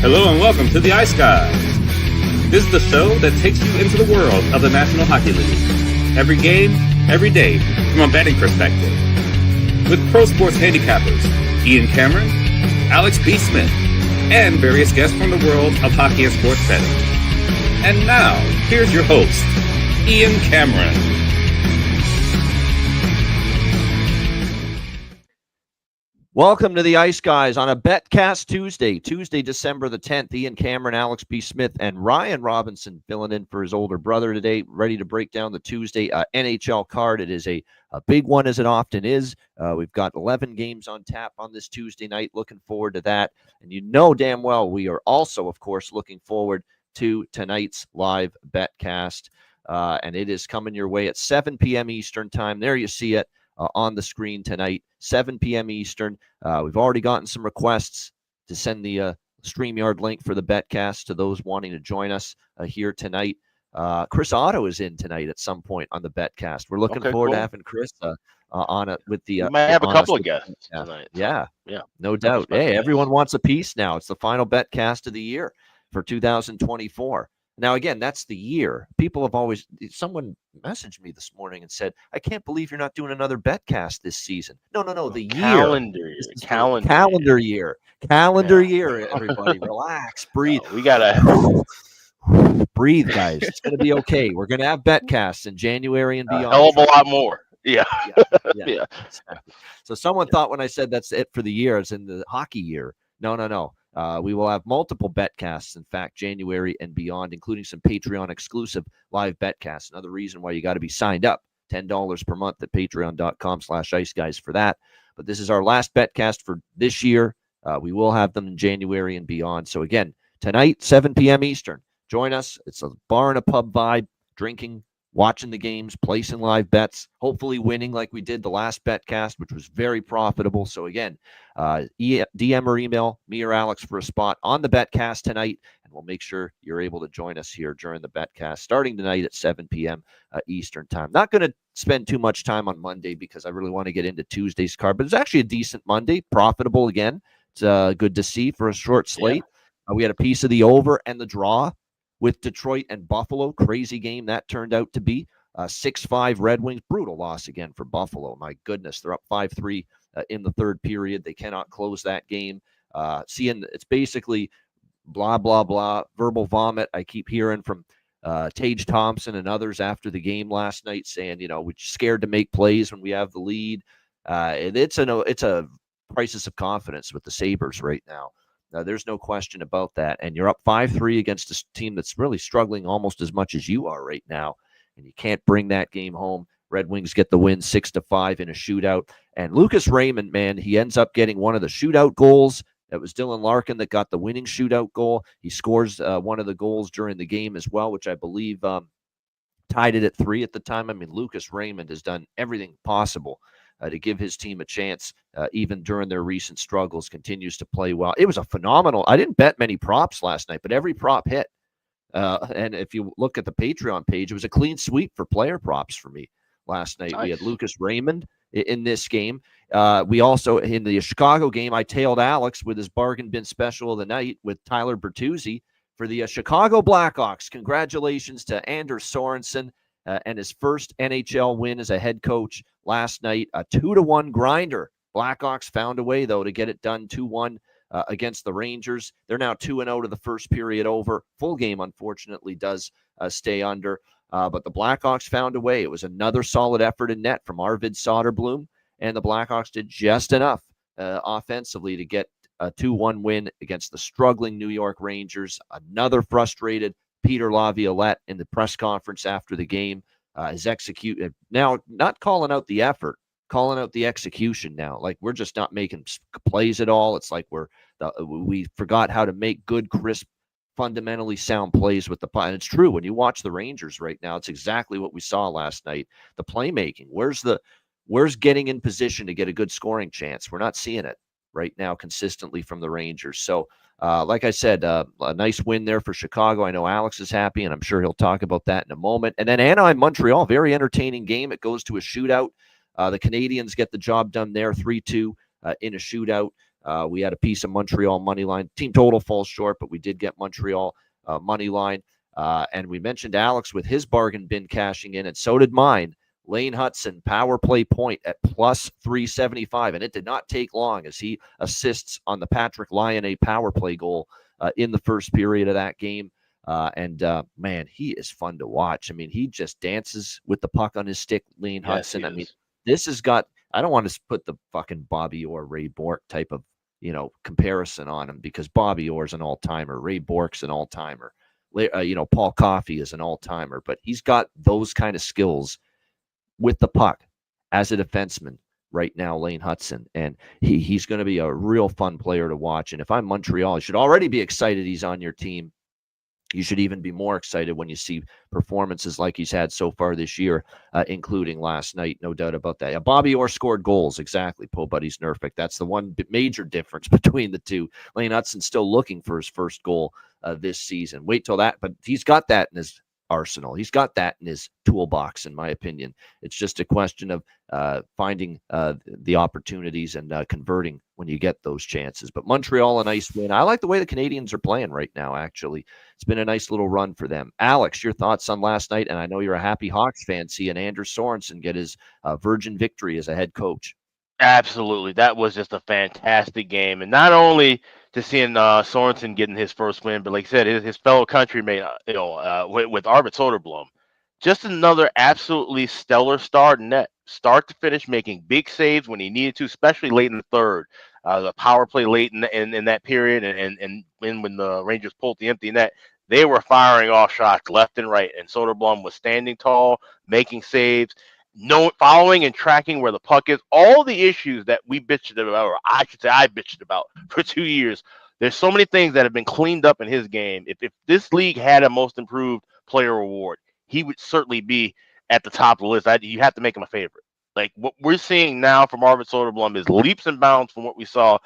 Hello and welcome to the Ice Guys. This is the show that takes you into the world of the National Hockey League. Every game, every day, from a betting perspective. With pro sports handicappers, Ian Cameron, Alex B. Smith, and various guests from the world of hockey and sports betting. And now, here's your host, Ian Cameron. Welcome to the Ice Guys on a BetCast Tuesday, December the 10th. Ian Cameron, Alex B. Smith, and Ryan Robinson filling in for his older brother today, ready to break down the Tuesday NHL card. It is a big one, as it often is. We've got 11 games on tap on this Tuesday night. Looking forward to that. And you know damn well we are also, of course, looking forward to tonight's live BetCast. And it is coming your way at 7 p.m. Eastern time. There you see it. On the screen tonight, 7 p.m. Eastern. We've already gotten some requests to send the StreamYard link for the BetCast to those wanting to join us here tonight. Chris Otto is in tonight at some point on the BetCast. We're looking forward to having Chris on it with the. We might have a couple of guests tonight. Yeah, no doubt. Hey, everyone wants a piece now. It's the final BetCast of the year for 2024. Now, again, that's the year. People have always, someone messaged me this morning and said, I can't believe you're not doing another BetCast this season. No, the year. Calendar year, everybody. Relax, breathe. We got to breathe, guys. It's going to be okay. We're going to have BetCasts in January and beyond. A hell of a lot more. Yeah. Exactly. So someone thought when I said that's it for the year, it's in the hockey year. No. We will have multiple BetCasts, in fact, January and beyond, including some Patreon exclusive live BetCasts. Another reason why you got to be signed up, $10 per month at patreon.com/iceguys for that. But this is our last BetCast for this year. We will have them in January and beyond. So again, tonight, 7 p.m. Eastern, join us. It's a bar and a pub vibe, drinking, watching the games, placing live bets, hopefully winning like we did the last BetCast, which was very profitable. So again, DM or email me or Alex for a spot on the BetCast tonight, and we'll make sure you're able to join us here during the BetCast starting tonight at 7 p.m. Eastern time. Not going to spend too much time on Monday because I really want to get into Tuesday's card, but it's actually a decent Monday, profitable again. It's good to see for a short slate. Yeah. We had a piece of the over and the draw with Detroit and Buffalo. Crazy game that turned out to be. 6-5 Red Wings. Brutal loss again for Buffalo. My goodness, they're up 5-3 in the third period. They cannot close that game. Seeing it's basically blah, blah, blah, verbal vomit. I keep hearing from Tage Thompson and others after the game last night saying, we're scared to make plays when we have the lead. It's a crisis of confidence with the Sabres right now. There's no question about that. And you're up 5-3 against a team that's really struggling almost as much as you are right now. And you can't bring that game home. Red Wings get the win 6-5 in a shootout. And Lucas Raymond, man, he ends up getting one of the shootout goals. It was Dylan Larkin that got the winning shootout goal. He scores one of the goals during the game as well, which I believe tied it at 3 at the time. I mean, Lucas Raymond has done everything possible to give his team a chance, even during their recent struggles, continues to play well. It was a phenomenal. I didn't bet many props last night, but every prop hit. And if you look at the Patreon page, it was a clean sweep for player props for me last night. Nice. We had Lucas Raymond in this game. We also, in the Chicago game, I tailed Alex with his bargain bin special of the night with Tyler Bertuzzi for the Chicago Blackhawks. Congratulations to Anders Sorensen. And his first NHL win as a head coach last night, a 2-1 grinder. Blackhawks found a way, though, to get it done 2-1 against the Rangers. They're now 2-0 to the first period over. Full game, unfortunately, does stay under. But the Blackhawks found a way. It was another solid effort in net from Arvid Soderblom, and the Blackhawks did just enough offensively to get a 2-1 win against the struggling New York Rangers. Another frustrated Peter Laviolette in the press conference after the game is now not calling out the effort, calling out the execution now. Like, we're just not making plays at all. It's like we forgot how to make good, crisp, fundamentally sound plays with the puck. And it's true. When you watch the Rangers right now, it's exactly what we saw last night. The playmaking. Where's getting in position to get a good scoring chance? We're not seeing it right now consistently from the Rangers. So, like I said, a nice win there for Chicago. I know Alex is happy, and I'm sure he'll talk about that in a moment. And then Anaheim-Montreal, very entertaining game. It goes to a shootout. The Canadians get the job done there, 3-2 in a shootout. We had a piece of Montreal money line. Team total falls short, but we did get Montreal money line. And we mentioned Alex with his bargain bin cashing in, and so did mine. Lane Hutson, power play point at plus 375. And it did not take long as he assists on the Patrick Laine power play goal in the first period of that game. Man, he is fun to watch. I mean, he just dances with the puck on his stick, Lane Hutson. I mean, this has got, I don't want to put the fucking Bobby Orr, Ray Bourque type of, comparison on him, because Bobby Orr's an all-timer. Ray Bourque's an all-timer. Paul Coffey is an all-timer, but he's got those kind of skills with the puck as a defenseman right now, Lane Hutson. And he's going to be a real fun player to watch. And if I'm Montreal, I should already be excited he's on your team. You should even be more excited when you see performances like he's had so far this year, including last night. No doubt about that. Bobby Orr scored goals. Exactly. Po Buddy's Nerfic. That's the one major difference between the two. Lane Hutson's still looking for his first goal this season. Wait till that. But he's got that in his arsenal. He's got that in his toolbox, in my opinion. It's just a question of finding the opportunities and converting when you get those chances. But Montreal, a nice win. I like the way the Canadians are playing right now, actually. It's been a nice little run for them. Alex, your thoughts on last night? And I know you're a happy Hawks fan seeing Anders Sorensen get his virgin victory as a head coach. Absolutely. That was just a fantastic game. And not only to seeing Sorensen getting his first win, but like I said, his fellow countryman, with Arvid Soderblom, just another absolutely stellar start in net, start to finish, making big saves when he needed to, especially late in the third. The power play late in that period, and when the Rangers pulled the empty net, they were firing off shots left and right, and Soderblom was standing tall, making saves, following and tracking where the puck is. All the issues that we bitched about, or I should say I bitched about for 2 years, there's so many things that have been cleaned up in his game. If this league had a most improved player award, he would certainly be at the top of the list. You have to make him a favorite. Like, what we're seeing now from Arvid Soderblom is leaps and bounds from what we saw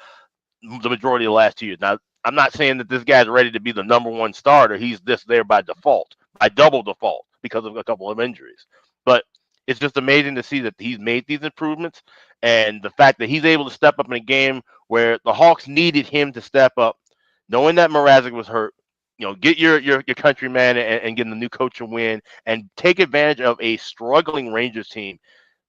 the majority of the last 2 years. Now, I'm not saying that this guy's ready to be the number one starter. He's just there by default, by double default, because of a couple of injuries. But it's just amazing to see that he's made these improvements, and the fact that he's able to step up in a game where the Hawks needed him to step up, knowing that Mrazek was hurt. Get your countryman and get the new coach a win, and take advantage of a struggling Rangers team.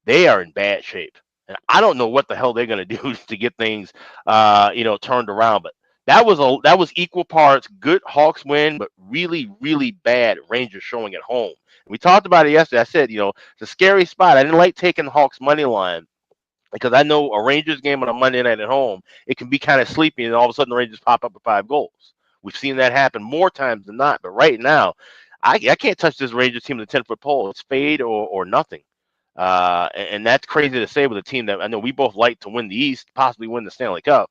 They are in bad shape, and I don't know what the hell they're going to do to get things, turned around. But that was equal parts good Hawks win, but really, really bad Rangers showing at home. We talked about it yesterday. I said, it's a scary spot. I didn't like taking the Hawks money line, because I know a Rangers game on a Monday night at home, it can be kind of sleepy, and all of a sudden the Rangers pop up with 5 goals. We've seen that happen more times than not. But right now, I can't touch this Rangers team with a 10-foot pole. It's fade or nothing. And that's crazy to say with a team that I know we both like to win the East, possibly win the Stanley Cup.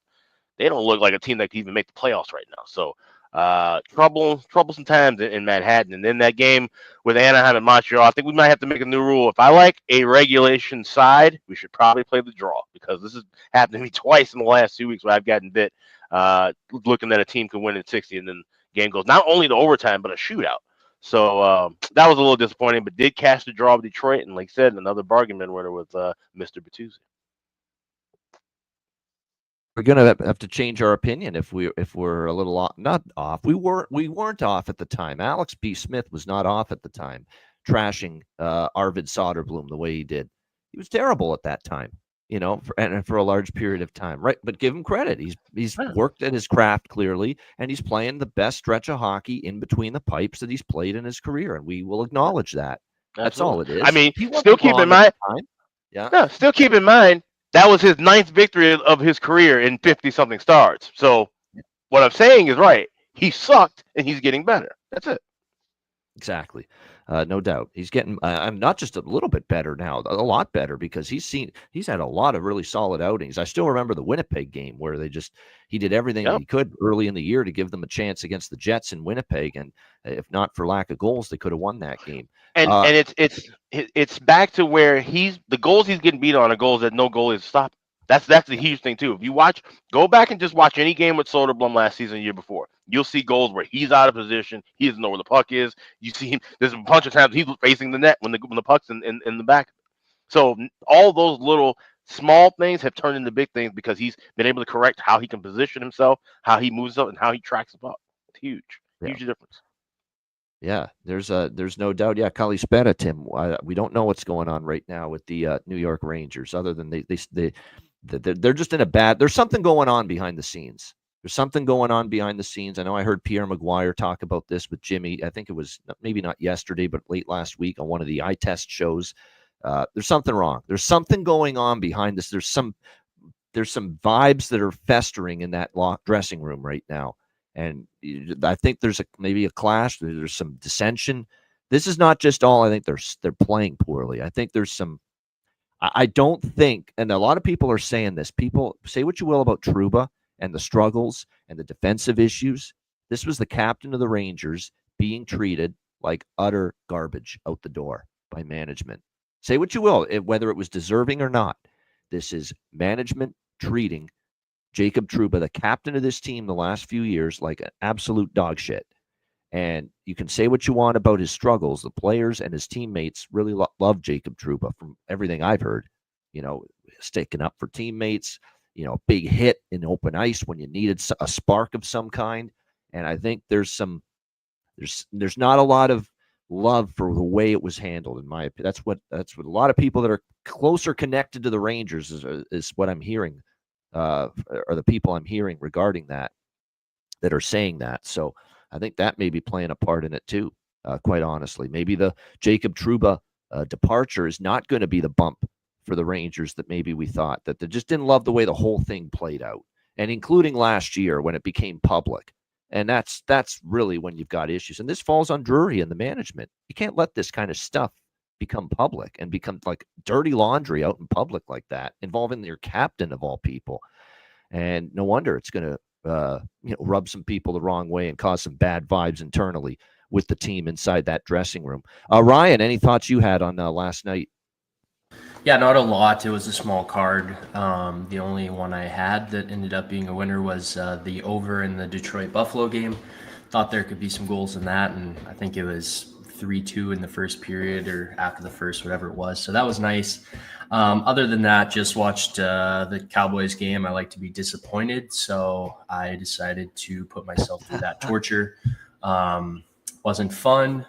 They don't look like a team that can even make the playoffs right now. So troublesome times in Manhattan. And then that game with Anaheim and Montreal, I think we might have to make a new rule. If I like a regulation side, we should probably play the draw, because this has happened to me twice in the last 2 weeks where I've gotten bit looking that a team could win in 60, and then the game goes not only to overtime but a shootout. So that was a little disappointing, but did cash the draw with Detroit, and like I said, another bargain bin winner with Mr. Bertuzzi. We're gonna have to change our opinion if we're a little off, not off. We weren't off at the time. Alex B. Smith was not off at the time, trashing Arvid Soderblom the way he did. He was terrible at that time, for a large period of time, right? But give him credit. He's worked at his craft clearly, and he's playing the best stretch of hockey in between the pipes that he's played in his career, and we will acknowledge that. That's all it is. I mean, still keep in mind. Yeah. No, still keep in mind. That was his 9th victory of his career in 50-something starts. So what I'm saying is right. He sucked, and he's getting better. That's it. Exactly. No doubt. He's getting I'm not just a little bit better now, a lot better, because he's had a lot of really solid outings. I still remember the Winnipeg game where he did everything he could early in the year to give them a chance against the Jets in Winnipeg, and if not for lack of goals, they could have won that game. And it's back to where the goals he's getting beat on are goals that no goalie is stopping. That's the huge thing too. If you go back and just watch any game with Soderblom last season, year before, you'll see goals where he's out of position. He doesn't know where the puck is. You see him. There's a bunch of times he's facing the net when the puck's in the back. So all those little small things have turned into big things because he's been able to correct how he can position himself, how he moves up, and how he tracks the puck. It's huge, huge difference. Yeah, there's no doubt. Yeah, Kali Speta, Tim. We don't know what's going on right now with the New York Rangers, other than they're just in a bad. There's something going on behind the scenes. There's something going on behind the scenes. I know I heard Pierre Maguire talk about this with Jimmy. I think it was maybe not yesterday, but late last week on one of the eye test shows. There's something wrong. There's something going on behind this. There's some vibes that are festering in that dressing room right now. And I think there's maybe a clash. There's some dissension. This is not just all. I think they're playing poorly. I think there's some. I don't think, and a lot of people are saying this. People say what you will about Trouba and the struggles and the defensive issues. This was the captain of the Rangers being treated like utter garbage out the door by management. Say what you will, whether it was deserving or not. This is management treating Jacob Trouba, the captain of this team the last few years, like an absolute dog shit. And you can say what you want about his struggles. The players and his teammates really love Jacob Trouba from everything I've heard. Sticking up for teammates, big hit in open ice when you needed a spark of some kind. And I think there's not a lot of love for the way it was handled, in my opinion. That's what a lot of people that are closer connected to the Rangers is what I'm hearing. Are the people I'm hearing regarding that are saying that. So I think that may be playing a part in it too, quite honestly. Maybe the Jacob Trouba departure is not going to be the bump for the Rangers that maybe we thought, that they just didn't love the way the whole thing played out, and including last year when it became public. And that's really when you've got issues. And this falls on Drury and the management. You can't let this kind of stuff become public and become like dirty laundry out in public like that, involving your captain of all people. And no wonder it's going to rub some people the wrong way and cause some bad vibes internally with the team inside that dressing room. Ryan, any thoughts you had on last night? Yeah, not a lot. It was a small card. The only one I had that ended up being a winner was the over in the Detroit-Buffalo game. Thought there could be some goals in that, and I think it was 3-2 in the first period or after the first, whatever it was. So that was nice. Other than that, just watched the Cowboys game. I like to be disappointed, so I decided to put myself through that torture. Wasn't fun.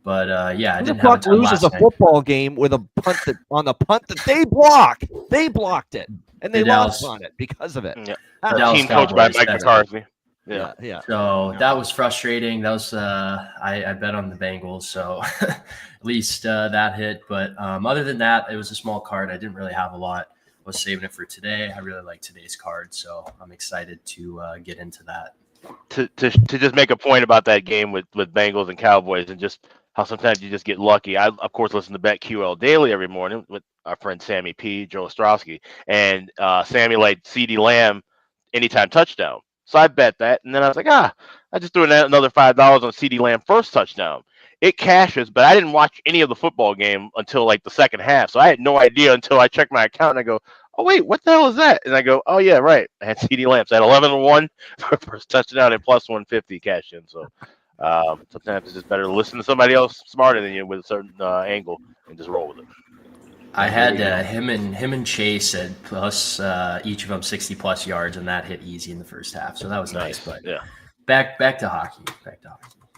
But yeah, I didn't have a ton last night. A football game with a punt on the punt that they blocked. They blocked it, and they lost on it because of it. Yeah. Team coached by Mike McCarthy. Yeah. So that was frustrating. That was I bet on the Bengals, so at least that hit. But other than that, it was a small card. I didn't really have a lot. I was saving it for today. I really like today's card, so I'm excited to get into that. To just make a point about that game with Bengals and Cowboys, and just how sometimes you just get lucky. I, of course, listen to BetQL Daily every morning with our friend Sammy P, Joe Ostrowski, and Sammy liked CeeDee Lamb anytime touchdown. So I bet that, and then I was like, I just threw another $5 on CeeDee Lamb first touchdown. It cashes, but I didn't watch any of the football game until like the second half, so I had no idea until I checked my account and I go, oh wait, what the hell is that? And I go, oh yeah, right. I had CeeDee Lamb. So I had 11-1 for first touchdown and plus 150 cash in. So sometimes it's just better to listen to somebody else smarter than you with a certain angle and just roll with it. I had him and Chase at plus each of them 60 plus yards, and that hit easy in the first half. So that was nice. But yeah, back to hockey.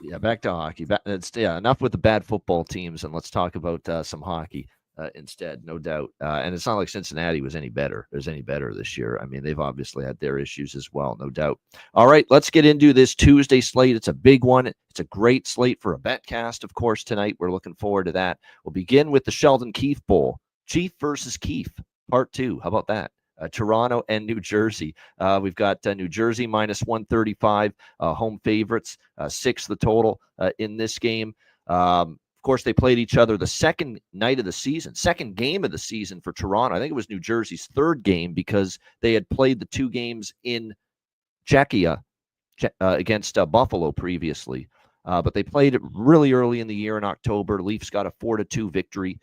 Yeah, back to hockey. Enough with the bad football teams, and let's talk about some hockey instead, no doubt. And it's not like Cincinnati was any better. There's any better this year. I mean, they've obviously had their issues as well, no doubt. All right, let's get into this Tuesday slate. It's a big one. It's a great slate for a betcast, of course, tonight. We're looking forward to that. We'll begin with the Sheldon Keefe Bowl. Chief versus Keefe, part 2. How about that? Toronto and New Jersey. We've got New Jersey minus 135, home favorites, 6 the total in this game. Of course, they played each other the second game of the season for Toronto. I think it was New Jersey's third game because they had played the 2 games in Czechia against Buffalo previously. But they played it really early in the year in October. Leafs got a 4-2 victory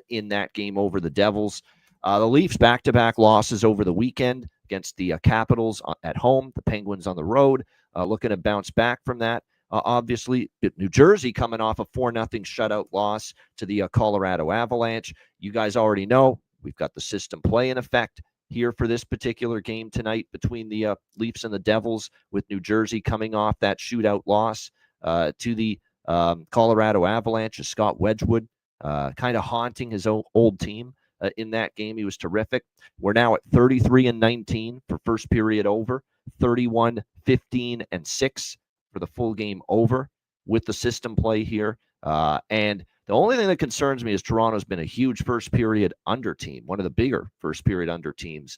in that game over the Devils. The Leafs back-to-back losses over the weekend against the Capitals at home, the Penguins on the road, looking to bounce back from that. Obviously, New Jersey coming off a 4-0 shutout loss to the Colorado Avalanche. You guys already know We've got the system play in effect here for this particular game tonight between the Leafs and the Devils, with New Jersey coming off that shootout loss to the Colorado Avalanche. Scott Wedgwood kind of haunting his old team in that game. He was terrific. We're now at 33-19 for first period over, 31-15-6 for the full game over with the system play here. And the only thing that concerns me is Toronto's been a huge first period under team, one of the bigger first period under teams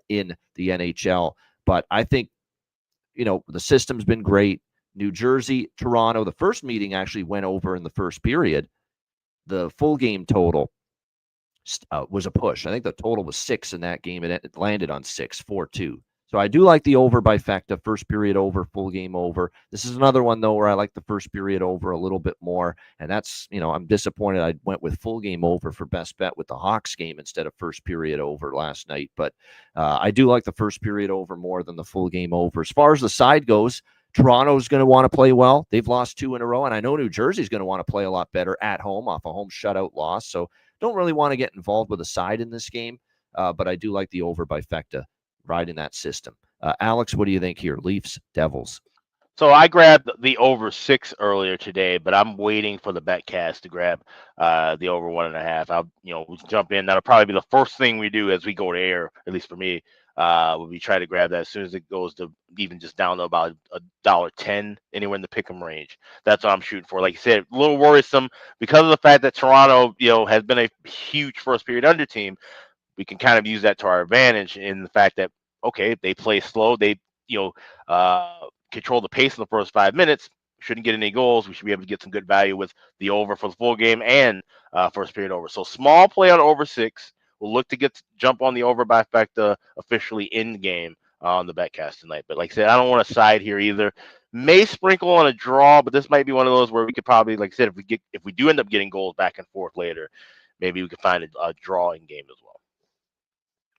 in the NHL. But I think, the system's been great. New Jersey, Toronto, the first meeting actually went over in the first period. The full game total was a push. I think the total was 6 in that game, and it landed on 6, 4-2. So I do like the over by Fecta, first period over, full game over. This is another one, though, where I like the first period over a little bit more. And that's, I'm disappointed I went with full game over for best bet with the Hawks game instead of first period over last night. But I do like the first period over more than the full game over. As far as the side goes, Toronto's going to want to play well. They've lost 2 in a row. And I know New Jersey's going to want to play a lot better at home off a home shutout loss. So don't really want to get involved with a side in this game. But I do like the over by Fecta, riding that system. Alex, what do you think here? Leafs, Devils. So I grabbed the over 6 earlier today, but I'm waiting for the betcast to grab the over 1.5. I'll we can jump in. That'll probably be the first thing we do as we go to air, at least for me. Will be try to grab that as soon as it goes to even just down to about $1.10, anywhere in the pick'em range. That's what I'm shooting for. Like you said, a little worrisome because of the fact that Toronto, has been a huge first period under team. We can kind of use that to our advantage in the fact that, okay, they play slow. They, control the pace in the first 5 minutes. Shouldn't get any goals. We should be able to get some good value with the over for the full game and first period over. So small play on over 6. We'll look to jump on the over by Fecta officially in game on the betcast tonight. But like I said, I don't want to side here either. May sprinkle on a draw, but this might be one of those where we could probably, like I said, if we do end up getting goals back and forth later, maybe we could find a draw in game as well.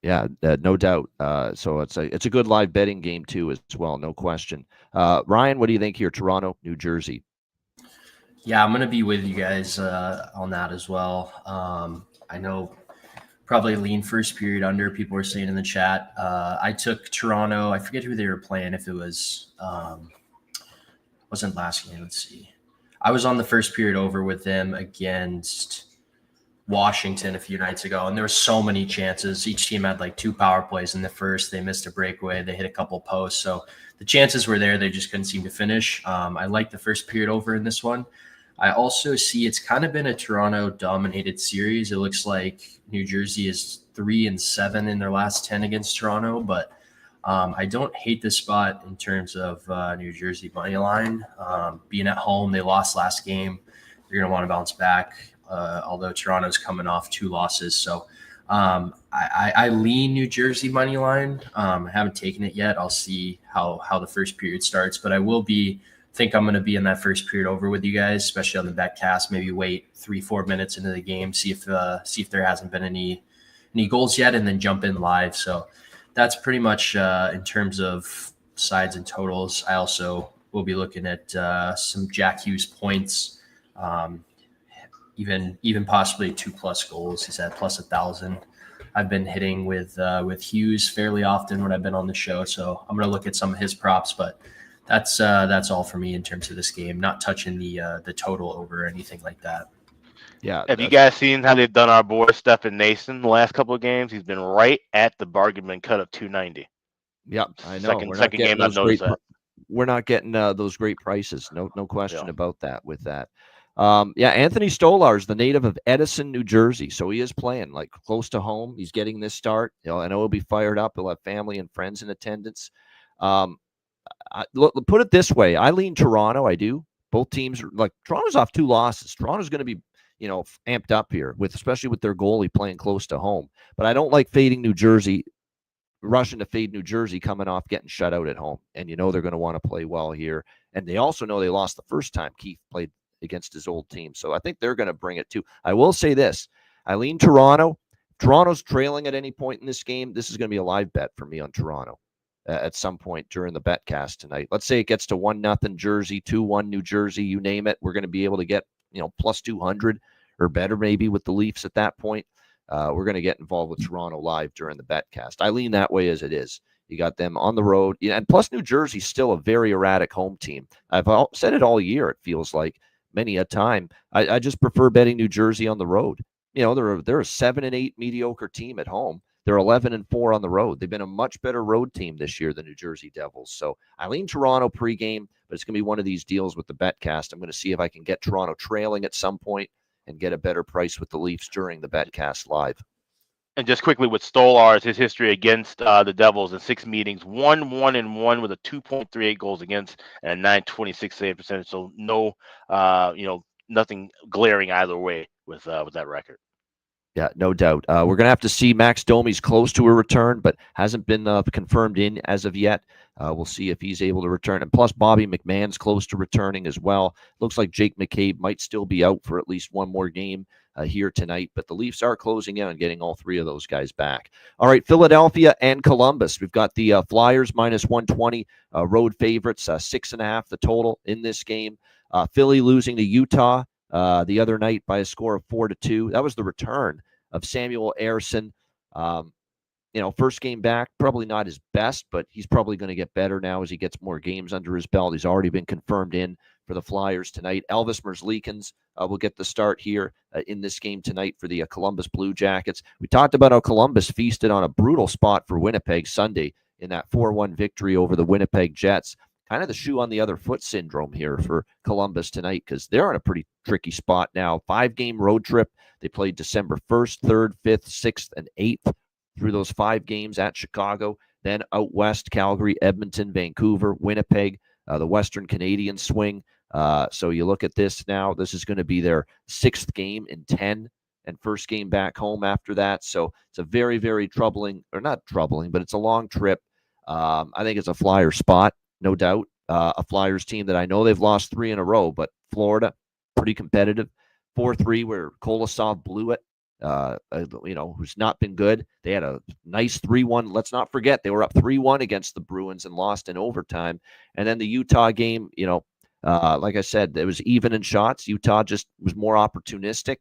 Yeah, no doubt. So it's a good live betting game too as well, no question. Ryan, what do you think here? Toronto, New Jersey. Yeah, I'm going to be with you guys on that as well. I know probably lean first period under, people were saying in the chat. I took Toronto. I forget who they were playing. If it was wasn't last game. Let's see. I was on the first period over with them against Washington a few nights ago, and there were so many chances. Each team had like 2 power plays in the first. They missed a breakaway. They hit a couple posts. So the chances were there. They just couldn't seem to finish. I like the first period over in this one. I also see it's kind of been a Toronto-dominated series. It looks like New Jersey is 3-7 in their last 10 against Toronto, but I don't hate this spot in terms of New Jersey money line. Being at home, they lost last game. You're going to want to bounce back, although Toronto's coming off 2 losses. So I lean New Jersey money line. I haven't taken it yet. I'll see how the first period starts, but I will think I'm going to be in that first period over with you guys, especially on the betcast. Maybe wait 3-4 minutes into the game, see if there hasn't been any goals yet, and then jump in live. So that's pretty much in terms of sides and totals. I also will be looking at some Jack Hughes points, even possibly 2+ goals. He's at plus 1,000. I've been hitting with Hughes fairly often when I've been on the show, so I'm going to look at some of his props, but that's all for me in terms of this game. Not touching the total over or anything like that. Yeah. Have you guys seen how they've done our boy Stefan Nason the last couple of games? He's been right at the bargain bin cut of $290. Yep, I know. Second game I've noticed that. We're not getting those great prices. No question about that. With that, Anthony Stolar is the native of Edison, New Jersey, so he is playing like close to home. He's getting this start. I know he'll be fired up. He'll have family and friends in attendance. Put it this way, I lean Toronto. I do. Both teams are Toronto's off 2 losses. Toronto's going to be amped up here especially with their goalie playing close to home. But I don't like fading New Jersey, rushing to fade New Jersey coming off getting shut out at home. And they're going to want to play well here. And they also know they lost the first time Keith played against his old team. So I think they're going to bring it too. I will say this. I lean Toronto. Toronto's trailing at any point in this game. This is going to be a live bet for me on Toronto at some point during the betcast tonight. Let's say it gets to 1-0 Jersey, 2-1 New Jersey, you name it. We're going to be able to get, plus 200 or better maybe with the Leafs at that point. we're going to get involved with Toronto live during the betcast. I lean that way as it is. You got them on the road. And plus, New Jersey's still a very erratic home team. I've said it all year, it feels like, many a time. I just prefer betting New Jersey on the road. They're a 7-8 mediocre team at home. They're 11-4 on the road. They've been a much better road team this year than New Jersey Devils. So I lean Toronto pregame, but it's going to be one of these deals with the betcast. I'm going to see if I can get Toronto trailing at some point and get a better price with the Leafs during the betcast live. And just quickly with Stolarz, his history against the Devils in 6 meetings, 1-1-1 with a 2.38 goals against and a 926 save percentage. So no, nothing glaring either way with that record. Yeah, no doubt. We're going to have to see. Max Domi's close to a return, but hasn't been confirmed in as of yet. We'll see if he's able to return. And plus, Bobby McMahon's close to returning as well. Looks like Jake McCabe might still be out for at least one more game here tonight, but the Leafs are closing in on getting all 3 of those guys back. All right, Philadelphia and Columbus. We've got the Flyers minus 120 road favorites, 6.5 the total in this game. Philly losing to Utah the other night by a score of 4-2. That was the return of Samuel Ersson. First game back, probably not his best, but he's probably going to get better now as he gets more games under his belt. He's already been confirmed in for the Flyers tonight. Elvis Merzlikins will get the start here in this game tonight for the Columbus Blue Jackets. We talked about how Columbus feasted on a brutal spot for Winnipeg Sunday in that 4-1 victory over the Winnipeg Jets. Kind of the shoe on the other foot syndrome here for Columbus tonight because they're in a pretty tricky spot now. 5-game road trip. They played December 1st, 3rd, 5th, 6th, and 8th through those 5 games at Chicago. Then out west, Calgary, Edmonton, Vancouver, Winnipeg, the Western Canadian swing. So you look at this now. This is going to be their 6th game in 10 and first game back home after that. So it's a very, very troubling, or not troubling, but it's a long trip. I think it's a Flyer spot. No doubt. A Flyers team that I know they've lost 3 in a row, but Florida, pretty competitive. 4-3 where Kolosov blew it, who's not been good. They had a nice 3-1. Let's not forget, they were up 3-1 against the Bruins and lost in overtime. And then the Utah game, like I said, it was even in shots. Utah just was more opportunistic.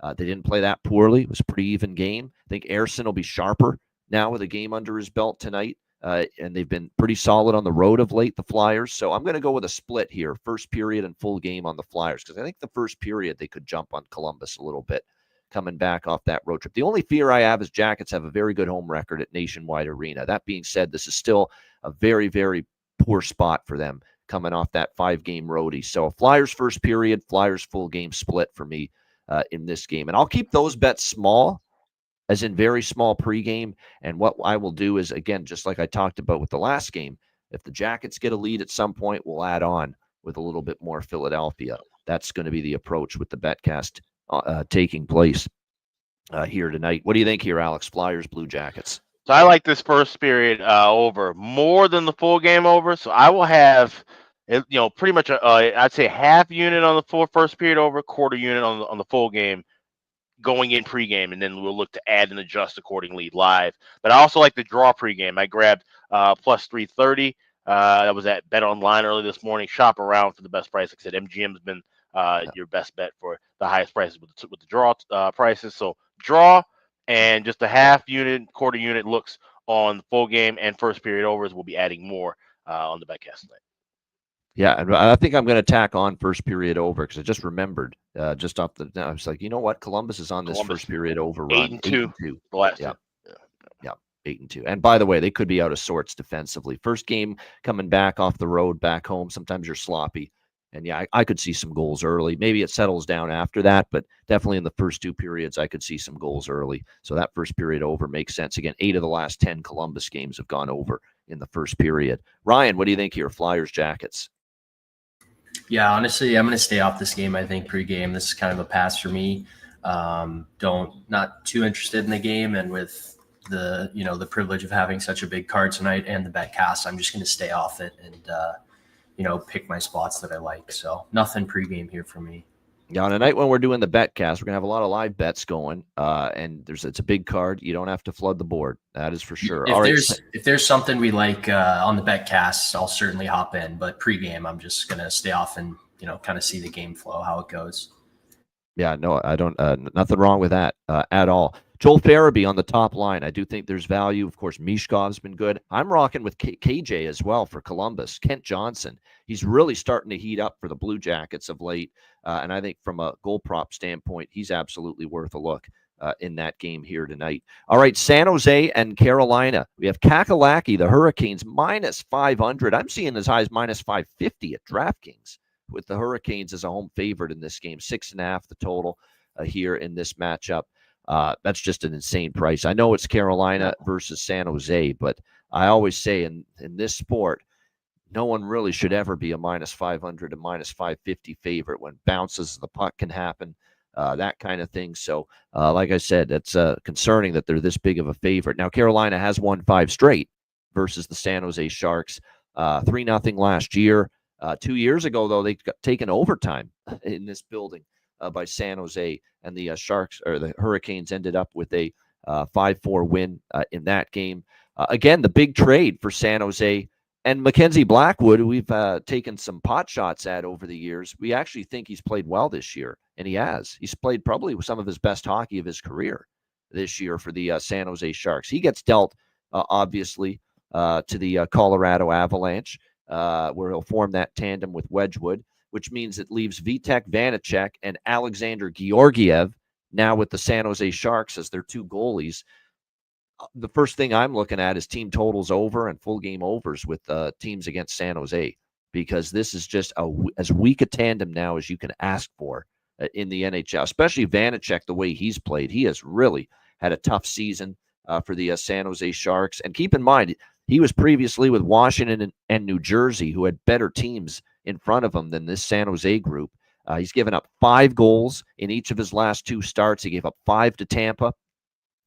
They didn't play that poorly. It was a pretty even game. I think Ersson will be sharper now with a game under his belt tonight. And they've been pretty solid on the road of late, the Flyers. So I'm going to go with a split here, first period and full game on the Flyers, because I think the first period they could jump on Columbus a little bit coming back off that road trip. The only fear I have is Jackets have a very good home record at Nationwide Arena. That being said, this is still a very, very poor spot for them coming off that 5-game roadie. So Flyers first period, Flyers full game split for me in this game. And I'll keep those bets small, as in very small pregame. And what I will do is, again, just like I talked about with the last game, if the Jackets get a lead at some point, we'll add on with a little bit more Philadelphia. That's going to be the approach with the betcast taking place here tonight. What do you think here, Alex? Flyers, Blue Jackets. So I like this first period over more than the full game over. So I will have, pretty much, I'd say half unit on the full first period over, quarter unit on the full game going in pregame, and then we'll look to add and adjust accordingly live. But I also like the draw pregame. I grabbed plus 330. That was at Bet Online early this morning. Shop around for the best price. Like I said, MGM's been your best bet for the highest prices with the draw prices. So draw and just a half unit, quarter unit looks on the full game and first period overs. We'll be adding more on the betcast tonight. Yeah, and I think I'm going to tack on first period over because I just remembered just off the. I was like, you know what? Columbus is on this first period over run. 8-2. Yeah. 8-2. And by the way, they could be out of sorts defensively. First game coming back off the road, back home. Sometimes you're sloppy. And yeah, I could see some goals early. Maybe it settles down after that, but definitely in the first 2 periods, I could see some goals early. So that first period over makes sense. Again, 8 of the last 10 Columbus games have gone over in the first period. Ryan, what do you think here? Flyers, Jackets. Yeah, honestly, I'm going to stay off this game. I think pregame, this is kind of a pass for me. Not too interested in the game, and with the privilege of having such a big card tonight and the betcast, I'm just going to stay off it and pick my spots that I like. So nothing pregame here for me. Yeah, on a night when we're doing the betcast, we're gonna have a lot of live bets going, and it's a big card. You don't have to flood the board. That is for sure. If there's something we like on the betcast, I'll certainly hop in. But pregame, I'm just gonna stay off and kind of see the game flow, how it goes. Yeah, no, I don't. Nothing wrong with that at all. Joel Farabee on the top line. I do think there's value. Of course, Mishkov's been good. I'm rocking with KJ as well for Columbus. Kent Johnson. He's really starting to heat up for the Blue Jackets of late. And I think from a goal prop standpoint, he's absolutely worth a look in that game here tonight. All right, San Jose and Carolina. We have Kakalaki, the Hurricanes, minus 500. I'm seeing as high as minus 550 at DraftKings with the Hurricanes as a home favorite in this game. 6.5 the total here in this matchup. That's just an insane price. I know it's Carolina versus San Jose, but I always say in this sport, no one really should ever be a minus 500 to minus 550 favorite when bounces of the puck can happen, that kind of thing. So, like I said, it's concerning that they're this big of a favorite. Now, Carolina has won 5 straight versus the San Jose Sharks, 3-0 last year. 2 years ago, though, they got taken overtime in this building by San Jose, and the Sharks or the Hurricanes ended up with a 5-4 win in that game. Again, the big trade for San Jose and Mackenzie Blackwood, who we've taken some pot shots at over the years. We actually think he's played well this year, and he has. He's played probably some of his best hockey of his career this year for the San Jose Sharks. He gets dealt, obviously, to the Colorado Avalanche, where he'll form that tandem with Wedgwood, which means it leaves Vitek Vanacek and Alexander Georgiev now with the San Jose Sharks as their 2 goalies. The first thing I'm looking at is team totals over and full game overs with teams against San Jose, because this is just as weak a tandem now as you can ask for in the NHL, especially Vanacek, the way he's played. He has really had a tough season for the San Jose Sharks. And keep in mind, he was previously with Washington and New Jersey, who had better teams in front of him than this San Jose group. He's given up 5 goals in each of his last 2 starts. He gave up 5 to Tampa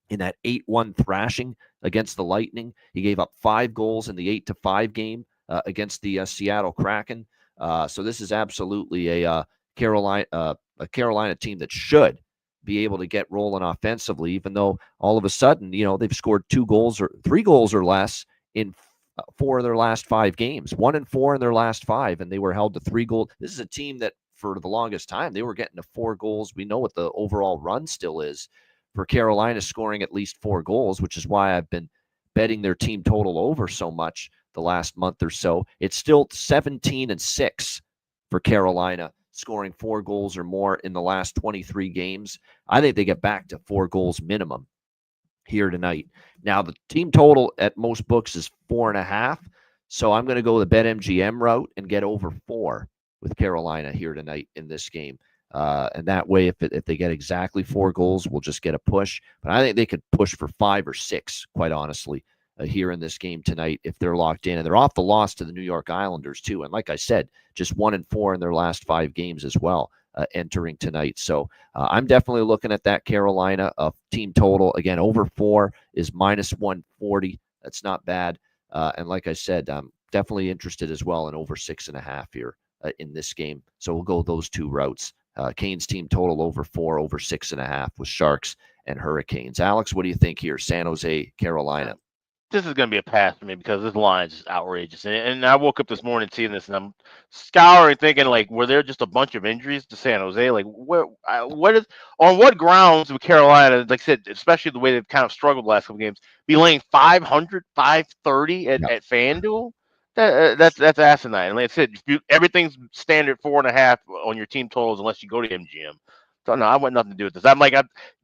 in that 8-1 thrashing against the Lightning. He gave up 5 goals in the 8-5 game against the Seattle Kraken. So this is absolutely a Carolina team that should be able to get rolling offensively, even though all of a sudden, they've scored 2 goals or 3 goals or less in 4 of their last 5 games, 1-4 in their last 5, and they were held to 3 goals. This is a team that for the longest time, they were getting to 4 goals. We know what the overall run still is for Carolina, scoring at least 4 goals, which is why I've been betting their team total over so much the last month or so. It's still 17-6 for Carolina, scoring 4 goals or more in the last 23 games. I think they get back to 4 goals minimum here tonight. Now, the team total at most books is 4.5, so I'm going to go the BetMGM route and get over 4 with Carolina here tonight in this game. And that way, if they get exactly 4 goals, we'll just get a push. But I think they could push for 5 or 6, quite honestly, here in this game tonight if they're locked in. And they're off the loss to the New York Islanders, too. And like I said, just 1-4 in their last 5 games as well, entering tonight. So I'm definitely looking at that Carolina team total. Again, over 4 is minus 140. That's not bad. And like I said, I'm definitely interested as well in over 6.5 here in this game. So we'll go those 2 routes. Canes team total over 4, over 6.5 with Sharks and Hurricanes. Alex, what do you think here? San Jose, Carolina. This is going to be a pass for me because this line is just outrageous. And I woke up this morning seeing this, and I'm scouring, thinking, like, were there just a bunch of injuries to San Jose? Like, on what grounds would Carolina, like I said, especially the way they've kind of struggled the last couple games, be laying 500, 530 at FanDuel? That's asinine. Like I said, everything's standard 4.5 on your team totals unless you go to MGM. So no, I want nothing to do with this. I'm like,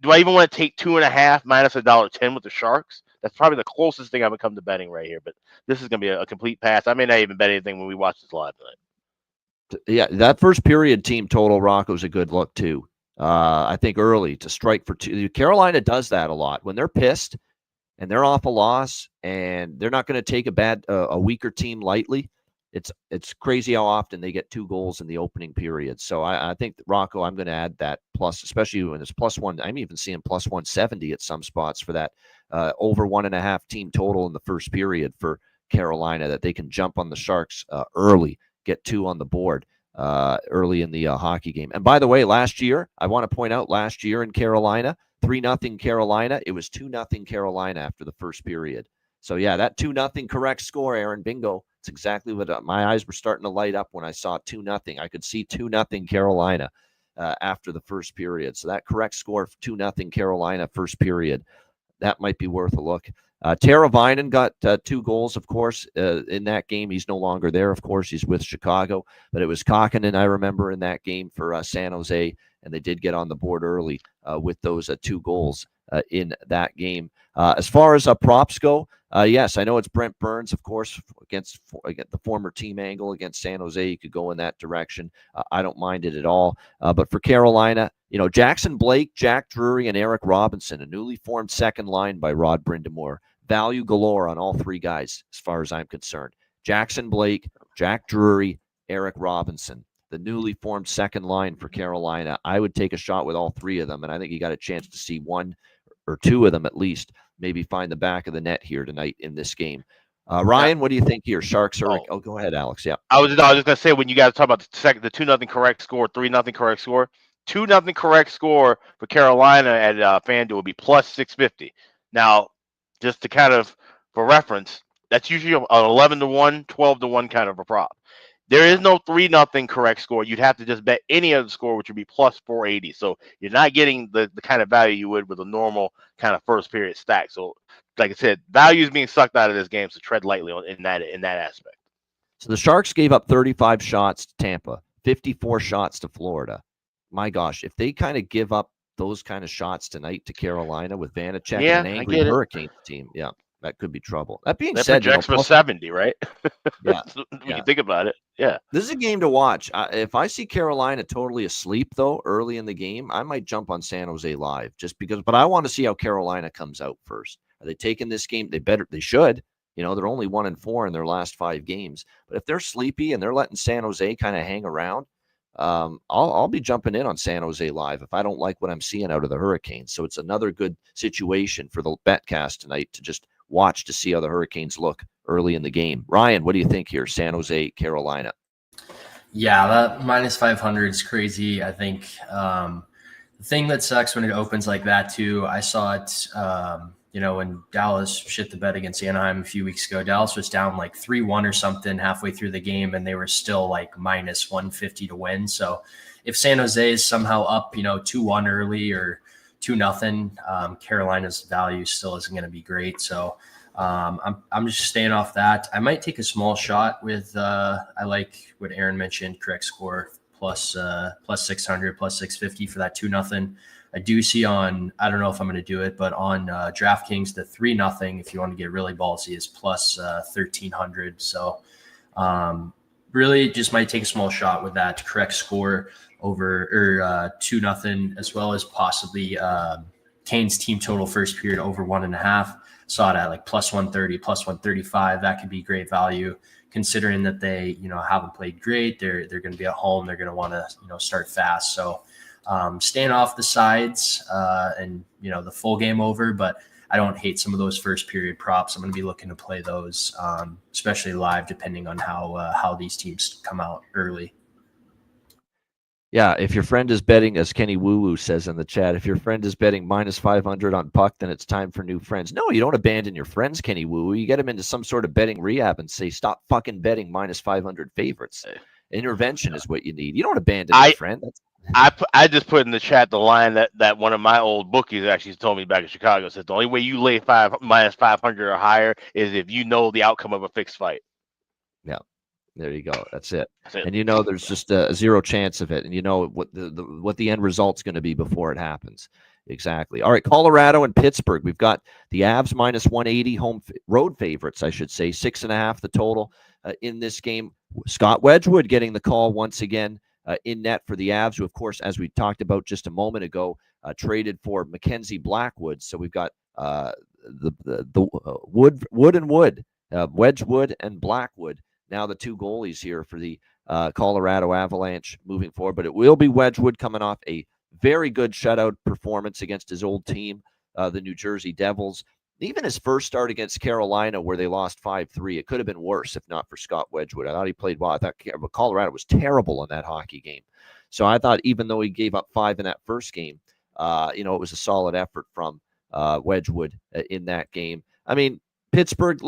do I even want to take 2.5 minus $1.10 with the Sharks? That's probably the closest thing I've become to betting right here. But this is going to be a complete pass. I may not even bet anything when we watch this live tonight. Yeah, that first period team total, Rocco's a good look too. I think early to strike for 2. Carolina does that a lot when they're pissed and they're off a loss, and they're not going to take a weaker team lightly. It's crazy how often they get 2 goals in the opening period. So I think, Rocco, I'm going to add that plus, especially when it's +1. I'm even seeing plus 170 at some spots for that over 1.5 team total in the first period for Carolina, that they can jump on the Sharks early, get 2 on the board early in the hockey game. And by the way, last year, I want to point out last year in Carolina, 3-0 Carolina. It was 2-0 Carolina after the first period. So, yeah, that 2-0 correct score, Aaron. Bingo. It's exactly what my eyes were starting to light up when I saw 2-0. I could see 2-0 Carolina after the first period. So that correct score, 2-0 Carolina first period. That might be worth a look. Tara Vinen got 2 goals, of course, in that game. He's no longer there, of course. He's with Chicago. But it was Kokkonen, I remember, in that game for San Jose, and they did get on the board early with those 2 goals in that game. As far as props go, yes, I know it's Brent Burns, of course, against the former team angle against San Jose. You could go in that direction. I don't mind it at all. But for Carolina, Jackson Blake, Jack Drury, and Eric Robinson, a newly formed second line by Rod Brindamore. Value galore on all 3 guys, as far as I'm concerned. Jackson Blake, Jack Drury, Eric Robinson, the newly formed second line for Carolina. I would take a shot with all 3 of them, and I think you got a chance to see 1 or 2 of them at least maybe find the back of the net here tonight in this game. Ryan, what do you think here? Sharks or go ahead, Alex. Yeah, I was just gonna say, when you guys talk about the 2-0 correct score, 3-0 correct score, 2-0 correct score for Carolina at FanDuel would be plus 650. Now, just to kind of for reference, that's usually an 11-1, 12-1 kind of a prop. There is no 3-0 correct score. You'd have to just bet any other score, which would be plus 480. So you're not getting the kind of value you would with a normal kind of first period stack. So, like I said, value is being sucked out of this game, so tread lightly in that aspect. So the Sharks gave up 35 shots to Tampa, 54 shots to Florida. My gosh, if they kind of give up those kind of shots tonight to Carolina with Vanacek and an angry Hurricanes team, that could be trouble. That being said, projects for 70, right? Yeah, when you think about it, yeah. This is a game to watch. If I see Carolina totally asleep though early in the game, I might jump on San Jose live just because. But I want to see how Carolina comes out first. Are they taking this game? They should. They're only 1-4 in their last 5 games. But if they're sleepy and they're letting San Jose kind of hang around, I'll be jumping in on San Jose live if I don't like what I'm seeing out of the Hurricanes. So it's another good situation for the betcast tonight to just watch to see how the Hurricanes look early in the game. Ryan, what do you think here? San Jose, Carolina. Yeah, that minus 500 is crazy. I think the thing that sucks when it opens like that too, I saw it, when Dallas shit the bed against Anaheim a few weeks ago. Dallas was down like 3-1 or something halfway through the game, and they were still like minus 150 to win. So if San Jose is somehow up, 2-1 early or 2-0, Carolina's value still isn't going to be great. So I'm just staying off that. I might take a small shot with I like what Aaron mentioned, correct score plus 600, plus 650 for that 2-0. I do see on, I don't know if I'm going to do it, but on DraftKings, the 3-0, if you want to get really ballsy, is plus 1,300. So really just might take a small shot with that correct score over 2-0, as well as possibly Kane's team total first period over 1.5. Saw it at like plus 130, plus 135. That could be great value considering that they, haven't played great. They're going to be at home. They're going to want to, start fast. So staying off the sides and, the full game over, but I don't hate some of those first period props. I'm going to be looking to play those, especially live, depending on how these teams come out early. Yeah, if your friend is betting, as Kenny Woo Woo says in the chat, if your friend is betting minus 500 on puck, then it's time for new friends. No, you don't abandon your friends, Kenny Woo Woo. You get them into some sort of betting rehab and say, stop fucking betting minus 500 favorites. Intervention is what you need. You don't abandon your friend. I just put in the chat the line that one of my old bookies actually told me back in Chicago. Said the only way you lay minus 500 or higher is if you know the outcome of a fixed fight. Yeah. There you go. That's it. And there's just a zero chance of it. And what the end result's going to be before it happens. Exactly. All right, Colorado and Pittsburgh. We've got the Avs minus 180 road favorites, I should say. 6.5 the total in this game. Scott Wedgwood getting the call once again in net for the Avs, who, of course, as we talked about just a moment ago, traded for Mackenzie Blackwood. So we've got the Wood, Wedgwood and Blackwood. Now the 2 goalies here for the Colorado Avalanche moving forward. But it will be Wedgwood coming off a very good shutout performance against his old team, the New Jersey Devils. Even his first start against Carolina, where they lost 5-3, it could have been worse if not for Scott Wedgwood. I thought he played well. I thought Colorado was terrible in that hockey game. So I thought even though he gave up 5 in that first game, it was a solid effort from Wedgwood in that game. I mean, Pittsburgh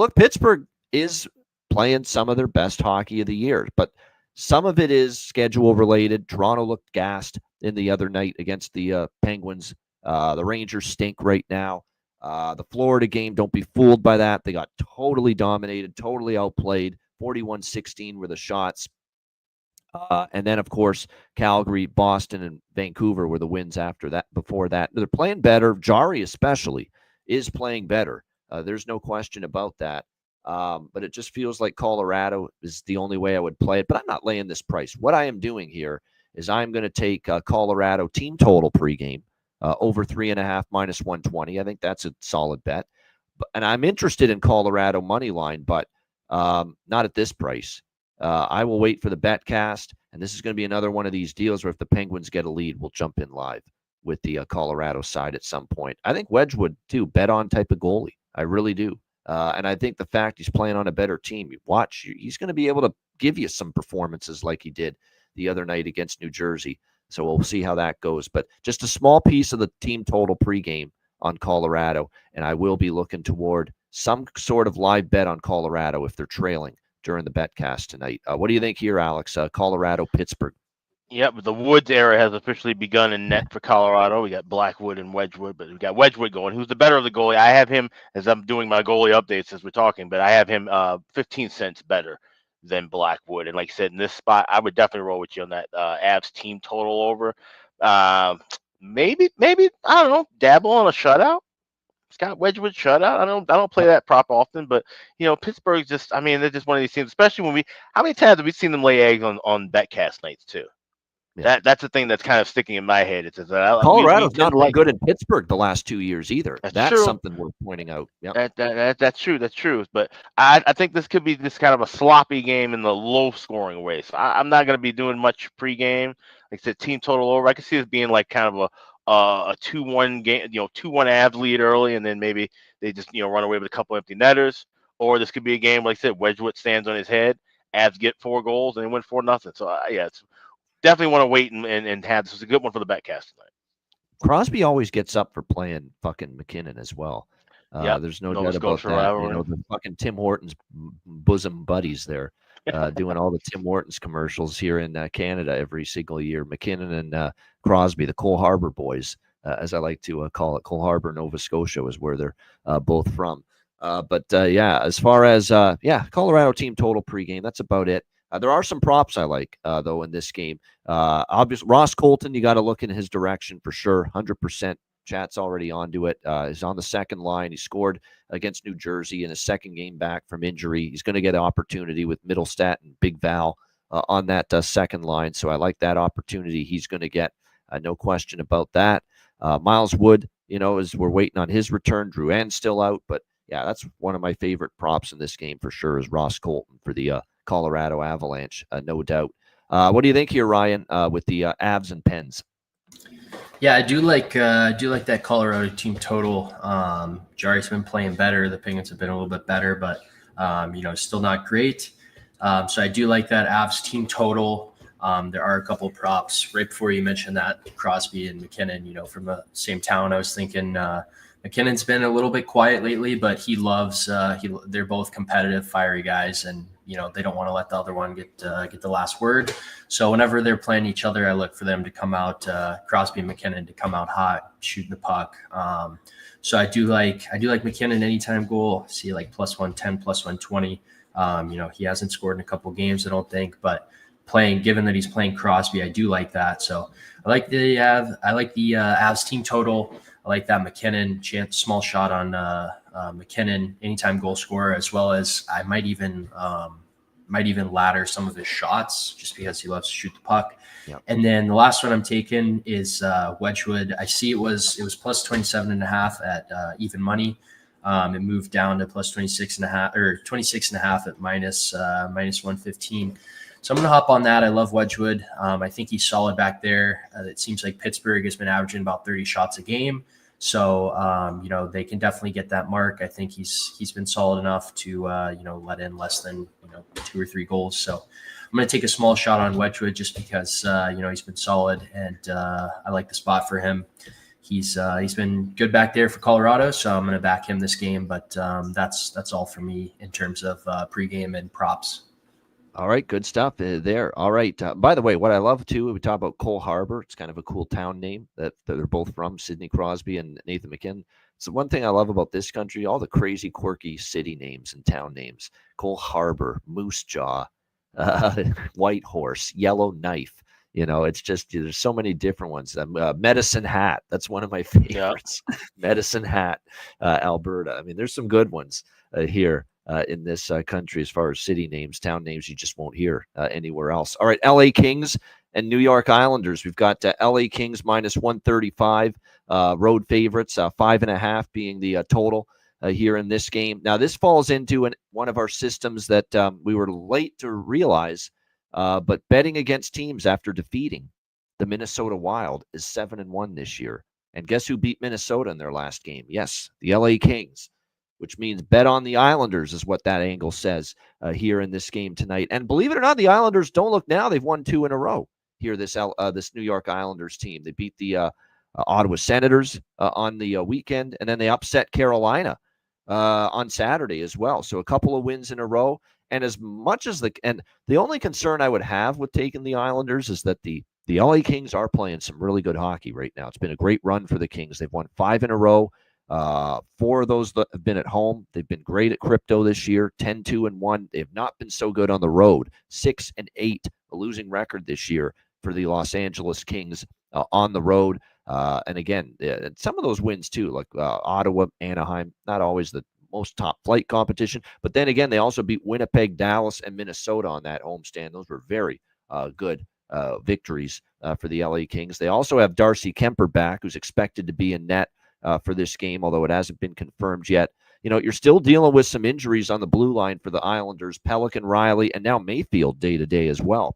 is playing some of their best hockey of the year, but Some of it is schedule related. Toronto looked gassed in the other night against the Penguins. The Rangers stink right now. The Florida game, don't be fooled by that. They got totally dominated, totally outplayed. 41-16 were the shots. And then, of course, Calgary, Boston, and Vancouver were the wins after that. Before that, they're playing better. Jari especially is playing better. There's no question about that. But it just feels like Colorado is the only way I would play it. But I'm not laying this price. What I am doing here is I'm going to take Colorado team total pregame over 3.5 minus 120. I think that's a solid bet. And I'm interested in Colorado money line, but not at this price. I will wait for the bet cast, and this is going to be another one of these deals where if the Penguins get a lead, we'll jump in live with the Colorado side at some point. I think Wedgwood, too, bet on type of goalie. I really do. And I think the fact he's playing on a better team, you watch, he's going to be able to give you some performances like he did the other night against New Jersey. So we'll see how that goes. But just a small piece of the team total pregame on Colorado, and I will be looking toward some sort of live bet on Colorado if they're trailing during the betcast tonight. What do you think here, Alex? Colorado, Pittsburgh. Yep, the Woods era has officially begun in net for Colorado. We got Blackwood and Wedgwood, but we got Wedgwood going. Who's the better of the goalie? I have him, as I'm doing my goalie updates as we're talking, but I have him 15 cents better than Blackwood. And like I said, in this spot, I would definitely roll with you on that Avs team total over. Maybe I don't know, dabble on a shutout. Scott Wedgwood shutout. I don't play that prop often, but Pittsburgh's just, I mean, they're just one of these teams, especially when how many times have we seen them lay eggs on betcast nights too? Yeah. That's the thing that's kind of sticking in my head. It's Colorado's not looked good in Pittsburgh the last 2 years either. That's true. Something worth pointing out. Yep. That's true. That's true. But I think this could be this kind of a sloppy game in the low scoring way. So I'm not going to be doing much pregame. Like I said, team total over. I can see this being like kind of a 2-1 game, 2-1 Avs lead early, and then maybe they just run away with a couple empty netters. Or this could be a game, like I said, Wedgwood stands on his head, Avs get 4 goals, and they win 4-0. So it's definitely want to wait and have this. Is a good one for the betcast tonight. Crosby always gets up for playing fucking McKinnon as well. There's no doubt about that. The fucking Tim Hortons bosom buddies there, doing all the Tim Hortons commercials here in Canada every single year. McKinnon and Crosby, the Cole Harbour boys, as I like to call it. Cole Harbour, Nova Scotia is where they're both from. As far as Colorado team total pregame, that's about it. There are some props I like, though, in this game. Obviously, Ross Colton, you got to look in his direction for sure. 100%. Chat's already onto it. He's on the second line. He scored against New Jersey in his second game back from injury. He's going to get an opportunity with Middlestat and Big Val on that second line. So I like that opportunity he's going to get. No question about that. Miles Wood, as we're waiting on his return. Drouin's still out. But, yeah, that's one of my favorite props in this game for sure is Ross Colton for the Colorado Avalanche, no doubt. What do you think here, Ryan, with the Avs and Pens? Yeah, I do like that Colorado team total. Jari's been playing better. The Penguins have been a little bit better, but still not great. So I do like that Avs team total. There are a couple of props. Right before you mentioned that Crosby and McKinnon, from the same town, I was thinking McKinnon's been a little bit quiet lately, but he loves. They're both competitive, fiery guys, and they don't want to let the other one get the last word. So whenever they're playing each other, I look for them to come out, Crosby and McKinnon to come out hot, shooting the puck. So I do like McKinnon anytime goal. I see like plus 110, plus 120. He hasn't scored in a couple games, I don't think, but given that he's playing Crosby, I do like that. So I like the Avs team total. I like that McKinnon small shot on McKinnon anytime goal scorer, as well as I might even ladder some of his shots just because he loves to shoot the puck. Yep. And then the last one I'm taking is Wedgwood. I see it was plus 27.5 at even money. It moved down to plus 26.5 or 26.5 at minus 115. So I'm going to hop on that. I love Wedgwood. I think he's solid back there. It seems like Pittsburgh has been averaging about 30 shots a game. So, they can definitely get that mark. I think he's been solid enough to, let in less than, 2 or 3 goals. So I'm going to take a small shot on Wedgwood just because, he's been solid and I like the spot for him. He's been good back there for Colorado, so I'm going to back him this game. But that's all for me in terms of pregame and props. All right, good stuff there. All right. By the way, what I love too, we talk about Cole Harbor. It's kind of a cool town name that they're both from, Sidney Crosby and Nathan McKinnon. So one thing I love about this country, all the crazy, quirky city names and town names. Cole Harbor, Moose Jaw, White Horse, Yellow Knife. It's just there's so many different ones. Medicine Hat, that's one of my favorites. Yep. Medicine Hat, Alberta. I mean, there's some good ones here. In this country, as far as city names, town names, you just won't hear anywhere else. All right, LA Kings and New York Islanders. We've got LA Kings minus 135, road favorites, 5.5 being the total here in this game. Now, this falls into one of our systems that we were late to realize, but betting against teams after defeating the Minnesota Wild is 7-1 this year. And guess who beat Minnesota in their last game? Yes, the LA Kings, which means bet on the Islanders is what that angle says here in this game tonight. And believe it or not, the Islanders, don't look now, they've won 2 in a row here, this New York Islanders team. They beat the Ottawa Senators on the weekend, and then they upset Carolina on Saturday as well. So a couple of wins in a row. And as much as the only concern I would have with taking the Islanders is that the LA Kings are playing some really good hockey right now. It's been a great run for the Kings. They've won 5 in a row. 4 of those that have been at home. They've been great at crypto this year, 10-2-1. They have not been so good on the road, 6-8, a losing record this year for the Los Angeles Kings on the road. And again, some of those wins too, like Ottawa, Anaheim, not always the most top flight competition. But then again, they also beat Winnipeg, Dallas, and Minnesota on that homestand. Those were very good victories for the LA Kings. They also have Darcy Kemper back, who's expected to be in net for this game, although it hasn't been confirmed yet. You're still dealing with some injuries on the blue line for the Islanders, Pelican, Riley, and now Mayfield day to day as well.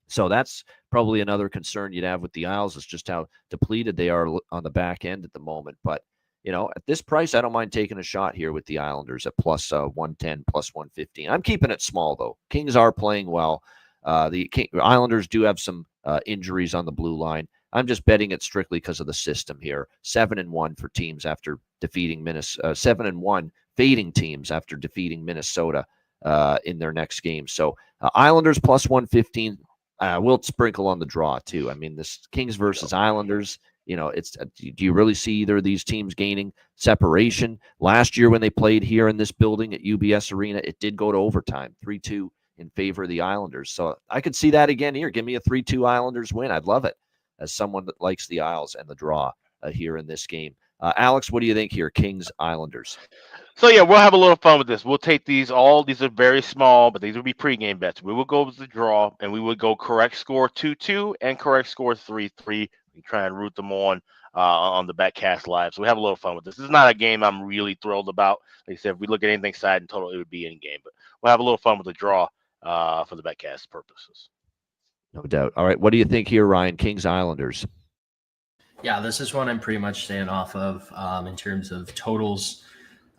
So that's probably another concern you'd have with the Isles, is just how depleted they are on the back end at the moment. But, at this price, I don't mind taking a shot here with the Islanders at plus 110, plus 115. I'm keeping it small, though. Kings are playing well. The Islanders do have some injuries on the blue line. I'm just betting it strictly because of the system here. 7-1 for teams after defeating Minnesota. 7-1 fading teams after defeating Minnesota in their next game. So Islanders plus 115. We'll sprinkle on the draw too. I mean, this Kings versus Islanders. It's do you really see either of these teams gaining separation? Last year when they played here in this building at UBS Arena, it did go to overtime, 3-2 in favor of the Islanders. So I could see that again here. Give me a 3-2 Islanders win. I'd love it, as someone that likes the Isles and the draw here in this game. Alex, what do you think here? Kings, Islanders. So, yeah, we'll have a little fun with this. We'll take these. All these are very small, but these will be pregame bets. We will go with the draw, and we would go correct score 2-2 and correct score 3-3. We try and root them on the Betcast Live. So we have a little fun with this. This is not a game I'm really thrilled about. Like I said, if we look at anything side in total, it would be in game. But we'll have a little fun with the draw for the Betcast purposes. No doubt. All right, what do you think here, Ryan? Kings, Islanders. Yeah, this is one I'm pretty much staying off of in terms of totals.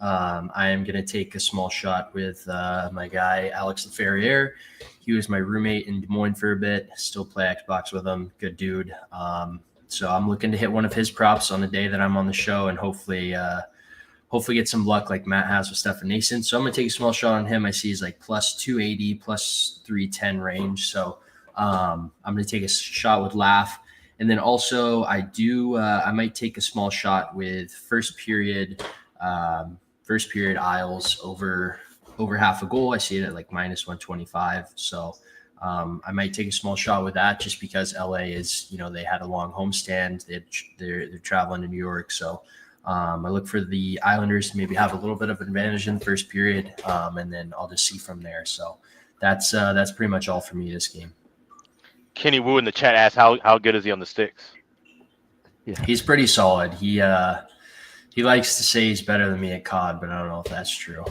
I am going to take a small shot with my guy, Alex Laferriere. He was my roommate in Des Moines for a bit. Still play Xbox with him. Good dude. So I'm looking to hit one of his props on the day that I'm on the show, and hopefully get some luck like Matt has with Stefan Nason. So I'm going to take a small shot on him. I see he's like plus 280, plus 310 range. So I'm going to take a shot with Laugh. And then also I might take a small shot with first period Isles over half a goal. I see it at like minus 125. So I might take a small shot with that, just because LA is, they had a long homestand. They're traveling to New York. So I look for the Islanders to maybe have a little bit of advantage in the first period. And then I'll just see from there. So that's pretty much all for me this game. Kenny Wu in the chat asks, how good is he on the sticks? Yeah. He's pretty solid. He likes to say he's better than me at COD, but I don't know if that's true.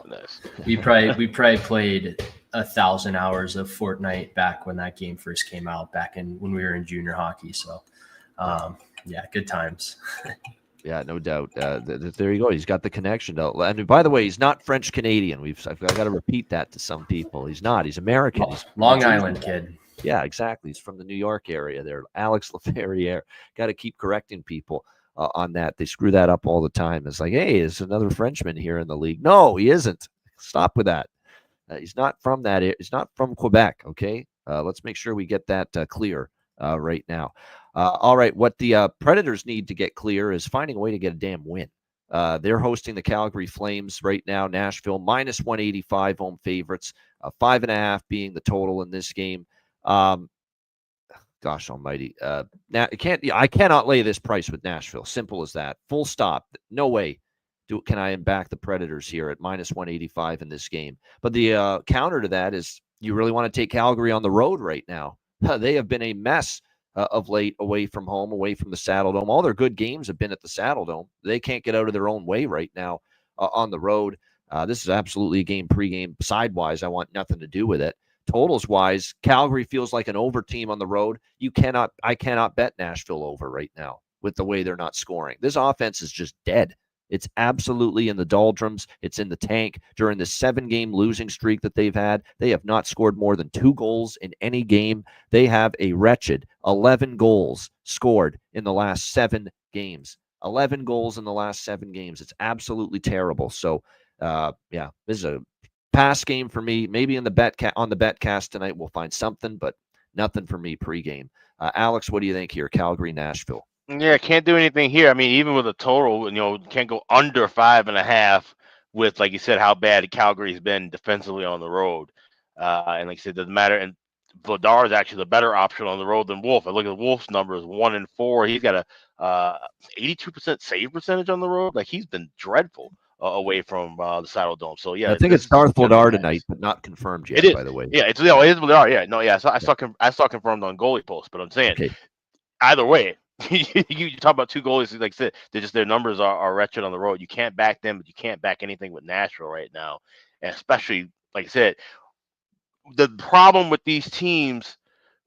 Nice. We probably played 1,000 hours of Fortnite back when that game first came out, back when we were in junior hockey. So, yeah, good times. Yeah, no doubt. There you go. He's got the connection. And by the way, he's not French Canadian. I've got to repeat that to some people. He's not. He's American. He's Long Island kid. Yeah, exactly. He's from the New York area there. Alex Laferriere. Got to keep correcting people on that. They screw that up all the time. It's like, hey, is another Frenchman here in the league? No, he isn't. Stop with that. He's not from that. He's not from Quebec. Okay, let's make sure we get that clear right now. All right, what the Predators need to get clear is finding a way to get a damn win. They're hosting the Calgary Flames right now. Nashville minus 185 home favorites, 5.5 being the total in this game. Gosh almighty. Now I cannot lay this price with Nashville. Simple as that. Full stop. No way can I back the Predators here at minus 185 in this game. But the counter to that is you really want to take Calgary on the road right now. They have been a mess of late, away from home, away from the Saddledome. All their good games have been at the Saddledome. They can't get out of their own way right now on the road. This is absolutely a game pregame. Sidewise, I want nothing to do with it. Totals wise, Calgary feels like an over team on the road. I cannot bet Nashville over right now with the way they're not scoring. This offense is just dead. It's absolutely in the doldrums. It's in the tank. During the 7-game losing streak that they've had, they have not scored more than 2 goals in any game. They have a wretched 11 goals scored in the last 7 games. 11 goals in the last 7 games. It's absolutely terrible. So, this is a pass game for me. Maybe on the betcast tonight we'll find something, but nothing for me pregame. Alex, what do you think here? Calgary, Nashville. Yeah, can't do anything here. I mean, even with a total, can't go under 5.5 with, like you said, how bad Calgary's been defensively on the road. And like I said, it doesn't matter. And Vladar is actually the better option on the road than Wolf. I look at Wolf's numbers, 1-4. He's got a 82% save percentage on the road. Like, he's been dreadful away from the Saddledome. So yeah, I think it's Darth Vladar tonight, but not confirmed yet. It is, by the way. Yeah, it is Vladar. Yeah, no, yeah. So I saw confirmed on goalie post, but I'm saying either way. you talk about 2 goalies, like I said, their numbers are wretched on the road. You can't back them, but you can't back anything with Nashville right now. And especially, like I said, the problem with these teams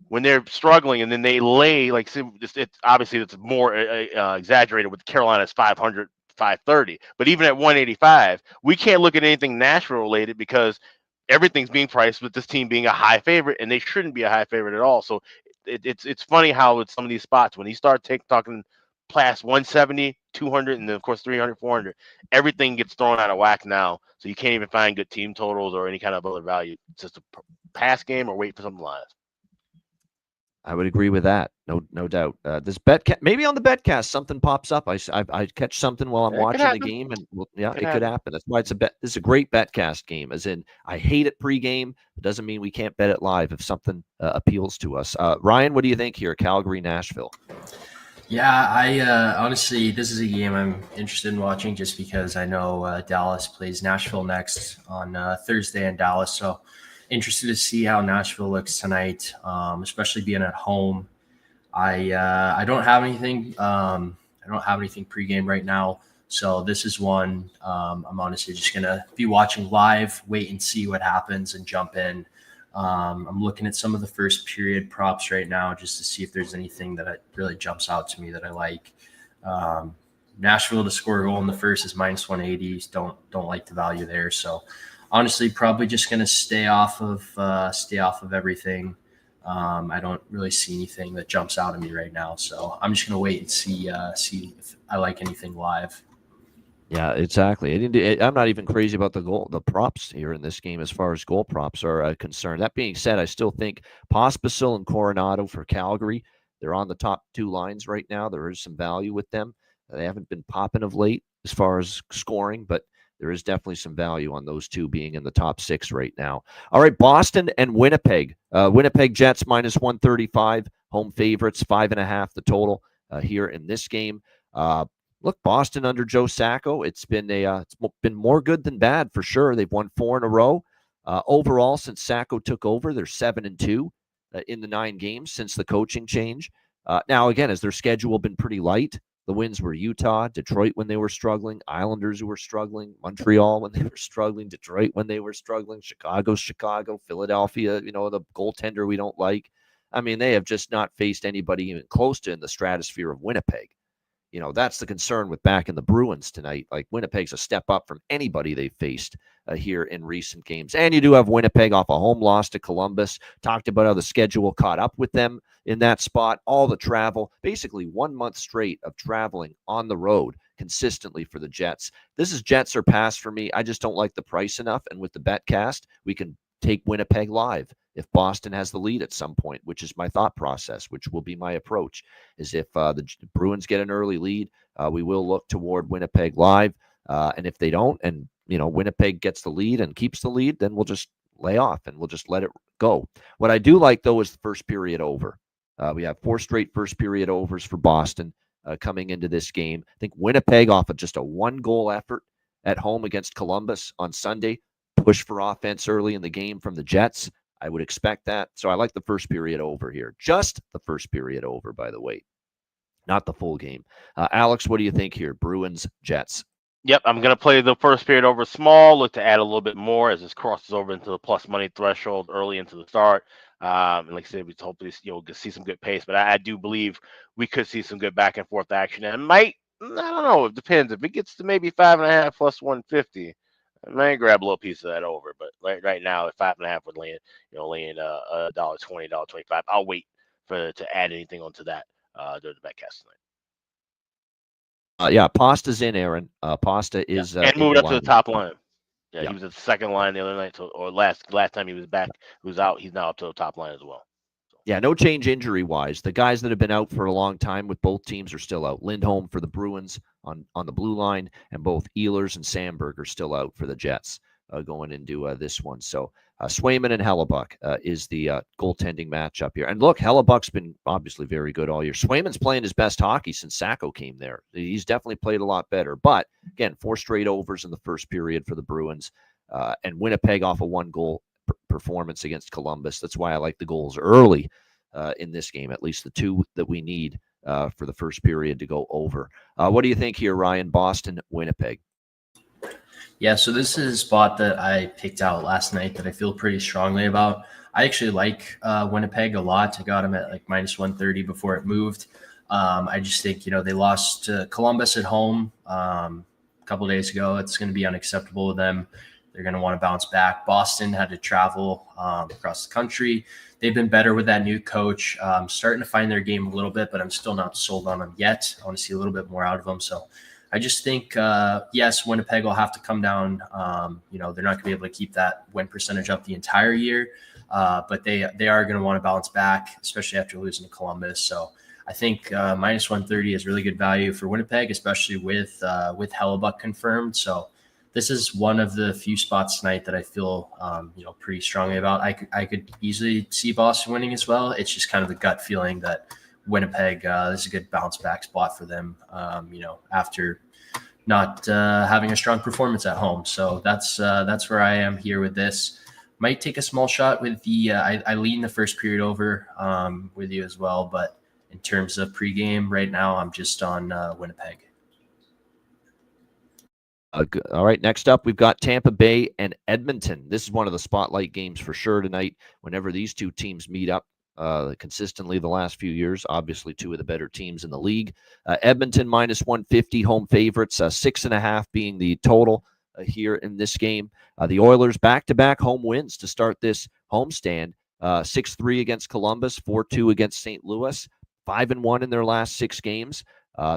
when they're struggling and then they lay, like, it's obviously it's more exaggerated with Carolina's 500, 530. But even at 185, we can't look at anything Nashville related because everything's being priced with this team being a high favorite, and they shouldn't be a high favorite at all. So it's funny how with some of these spots, when you start talking past 170, 200, and then of course 300, 400, everything gets thrown out of whack now. So you can't even find good team totals or any kind of other value. It's just a pass game or wait for something live. I would agree with that. No doubt. This maybe on the betcast something pops up. I catch something while I'm watching the game, and it could happen. That's why it's a bet. This is a great betcast game. As in, I hate it pregame. It doesn't mean we can't bet it live if something appeals to us. Ryan, what do you think here? Calgary, Nashville. Yeah, I honestly, this is a game I'm interested in watching just because I know Dallas plays Nashville next on Thursday in Dallas. So interested to see how Nashville looks tonight, especially being at home. I don't have anything. I don't have anything pregame right now, so this is one I'm honestly just gonna be watching live, wait and see what happens, and jump in. I'm looking at some of the first period props right now just to see if there's anything that really jumps out to me that I like. Nashville to score a goal in the first is minus 180. Don't like the value there, so. Honestly, probably just going to stay off of everything. I don't really see anything that jumps out at me right now, so I'm just going to wait and see if I like anything live. Yeah, exactly. I'm not even crazy about the props here in this game as far as goal props are concerned. That being said, I still think Pospisil and Coronado for Calgary, they're on the top 2 lines right now. There is some value with them. They haven't been popping of late as far as scoring, but there is definitely some value on those 2 being in the top 6 right now. All right, Boston and Winnipeg. Winnipeg Jets minus 135, home favorites, 5.5 the total here in this game. Look, Boston under Joe Sacco, it's been more good than bad for sure. They've won 4 in a row. Overall, since Sacco took over, they're 7-2 in the 9 games since the coaching change. Now, again, has their schedule been pretty light? The wins were Utah, Detroit when they were struggling, Islanders who were struggling, Montreal when they were struggling, Detroit when they were struggling, Chicago, Philadelphia, the goaltender we don't like. I mean, they have just not faced anybody even close to in the stratosphere of Winnipeg. That's the concern with back in the Bruins tonight. Like, Winnipeg's a step up from anybody they've faced here in recent games. And you do have Winnipeg off a home loss to Columbus. Talked about how the schedule caught up with them in that spot. All the travel, basically 1 month straight of traveling on the road consistently for the Jets. This is Jets or pass for me. I just don't like the price enough. And with the BetCast, we can take Winnipeg live if Boston has the lead at some point, which is my thought process, which will be my approach, is if the Bruins get an early lead, we will look toward Winnipeg live. And if they don't, and Winnipeg gets the lead and keeps the lead, then we'll just lay off and we'll just let it go. What I do like, though, is the first period over. We have 4 straight first period overs for Boston coming into this game. I think Winnipeg, off of just a 1-goal effort at home against Columbus on Sunday, push for offense early in the game from the Jets. I would expect that. So I like the first period over here. Just the first period over, by the way, not the full game. Alex, what do you think here? Bruins, Jets. Yep, I'm going to play the first period over small, look to add a little bit more as this crosses over into the plus money threshold early into the start. And like I said, we hopefully see some good pace, but I do believe we could see some good back and forth action. And it might, I don't know, it depends. If it gets to maybe 5.5 plus 150, I might grab a little piece of that over. But right now, at 5.5, we're laying $1.20, $1.25. I'll wait to add anything onto that during the betcast tonight. Yeah, Pasta's in, Aaron. Pasta is and moved up to the top line. Yeah, Yep. He was at the second line the other night, or last time he was back, he was out. He's now up to the top line as well. Yeah, no change injury-wise. The guys that have been out for a long time with both teams are still out. Lindholm for the Bruins on the blue line, and both Ehlers and Sandberg are still out for the Jets going into this one. So Swayman and Hellebuck is the goaltending matchup here. And look, Hellebuck's been obviously very good all year. Swayman's playing his best hockey since Sacco came there. He's definitely played a lot better. But, again, 4 straight overs in the first period for the Bruins, and Winnipeg off a 1-goal performance against Columbus. That's why I like the goals early in this game, at least the 2 that we need for the first period to go over. What do you think here, Ryan? Boston, Winnipeg. Yeah, so this is a spot that I picked out last night that I feel pretty strongly about. I actually like Winnipeg a lot. I got them at like minus 130 before it moved. I just think, they lost to Columbus at home a couple of days ago. It's going to be unacceptable with them. They're going to want to bounce back. Boston had to travel across the country. They've been better with that new coach. Starting to find their game a little bit, but I'm still not sold on them yet. I want to see a little bit more out of them. So I just think, yes, Winnipeg will have to come down. They're not going to be able to keep that win percentage up the entire year, but they are going to want to bounce back, especially after losing to Columbus. So I think minus 130 is really good value for Winnipeg, especially with Hellebuck confirmed. So this is one of the few spots tonight that I feel, pretty strongly about. I could easily see Boston winning as well. It's just kind of the gut feeling that Winnipeg this is a good bounce back spot for them, after not having a strong performance at home. So that's where I am here with this. Might take a small shot with the I lean the first period over with you as well, but in terms of pregame right now, I'm just on Winnipeg. All right, next up, we've got Tampa Bay and Edmonton. This is one of the spotlight games for sure tonight. Whenever these two teams meet up consistently the last few years, obviously 2 of the better teams in the league. Edmonton minus 150, home favorites, 6.5 being the total here in this game. The Oilers back-to-back home wins to start this homestand. 6-3 against Columbus, 4-2 against St. Louis, 5-1 in their last 6 games.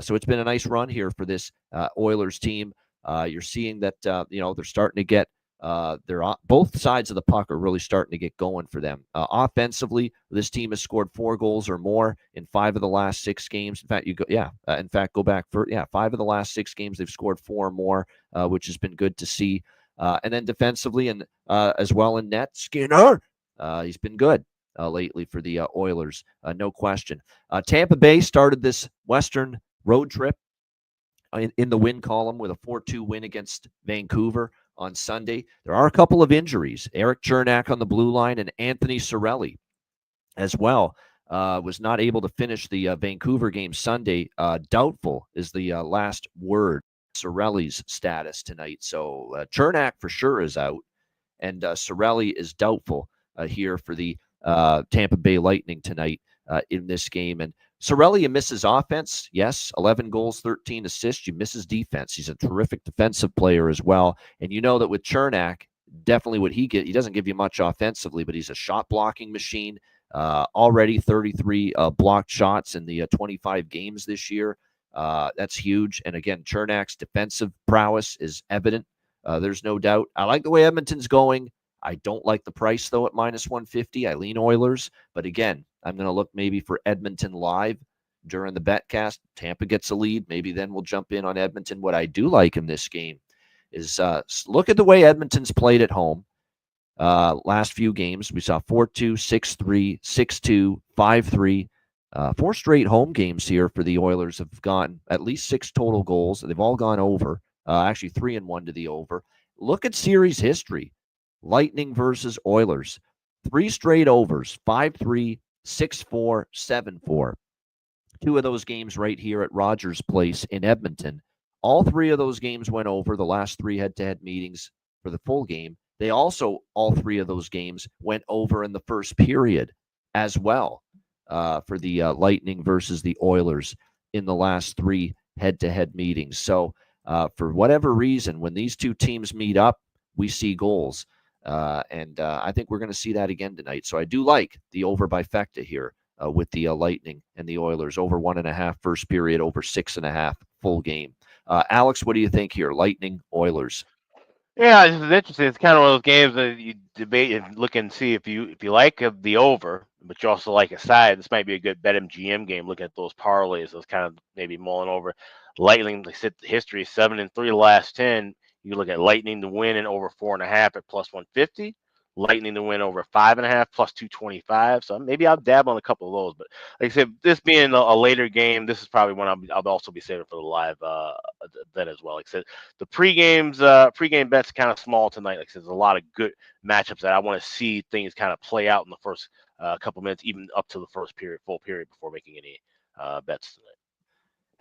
So it's been a nice run here for this Oilers team. You're seeing that, they're starting to get both sides of the puck are really starting to get going for them. Offensively, this team has scored 4 goals or more in 5 of the last 6 games. In fact, go back for 5 of the last 6 games they've scored 4 or more, which has been good to see. And then defensively and as well in net, Skinner, he's been good lately for the Oilers, no question. Tampa Bay started this Western road trip in the win column with a 4-2 win against Vancouver on Sunday. There are a couple of injuries. Eric Chernak on the blue line and Anthony Cirelli as well was not able to finish the Vancouver game Sunday. Doubtful is the last word. Cirelli's status tonight. So Chernak for sure is out, and Cirelli is doubtful here for the Tampa Bay Lightning tonight in this game. And Cirelli, you miss his offense. Yes, 11 goals, 13 assists. You miss his defense. He's a terrific defensive player as well. And you know that with Chernak, definitely what he doesn't give you much offensively, but he's a shot blocking machine. Already 33 blocked shots in the 25 games this year. That's huge. And again, Chernak's defensive prowess is evident. There's no doubt. I like the way Edmonton's going. I don't like the price, though, at -150. I lean Oilers. But again, I'm going to look maybe for Edmonton live during the betcast. Tampa gets a lead. Maybe then we'll jump in on Edmonton. What I do like in this game is look at the way Edmonton's played at home. Last few games, we saw 4-2, 6-3, 6-2, 5-3. 4 straight home games here for the Oilers have gotten at least 6 total goals. They've all gone over. Actually, 3-1 to the over. Look at series history. Lightning versus Oilers. 3 straight overs. 5-3, 6-4, 7-4. 2 of those games right here at Rogers Place in Edmonton. All 3 of those games went over. The last 3 head-to-head meetings for the full game. They also, all 3 of those games went over in the first period as well for the Lightning versus the Oilers in the last 3 head-to-head meetings. So for whatever reason, when these 2 teams meet up, we see goals. And I think we're going to see that again tonight. So I do like the over bifecta here with the Lightning and the Oilers. Over 1.5 first period, over 6.5 full game. Alex, what do you think here? Lightning, Oilers. Yeah, this is interesting. It's kind of one of those games that you debate and look and see if you like the over, but you also like a side. This might be a good BetMGM game. Looking at those parlays, those kind of maybe mulling over. Lightning, they said the history 7-3 the last 10. You look at Lightning to win and over 4.5 at +150. Lightning to win over 5.5 +225. So maybe I'll dab on a couple of those. But like I said, this being a later game, this is probably one I'll also be saving for the live bet as well. Like I said, the pregame bets kind of small tonight. Like I said, there's a lot of good matchups that I want to see things kind of play out in the first couple minutes, even up to the first period, full period, before making any bets tonight.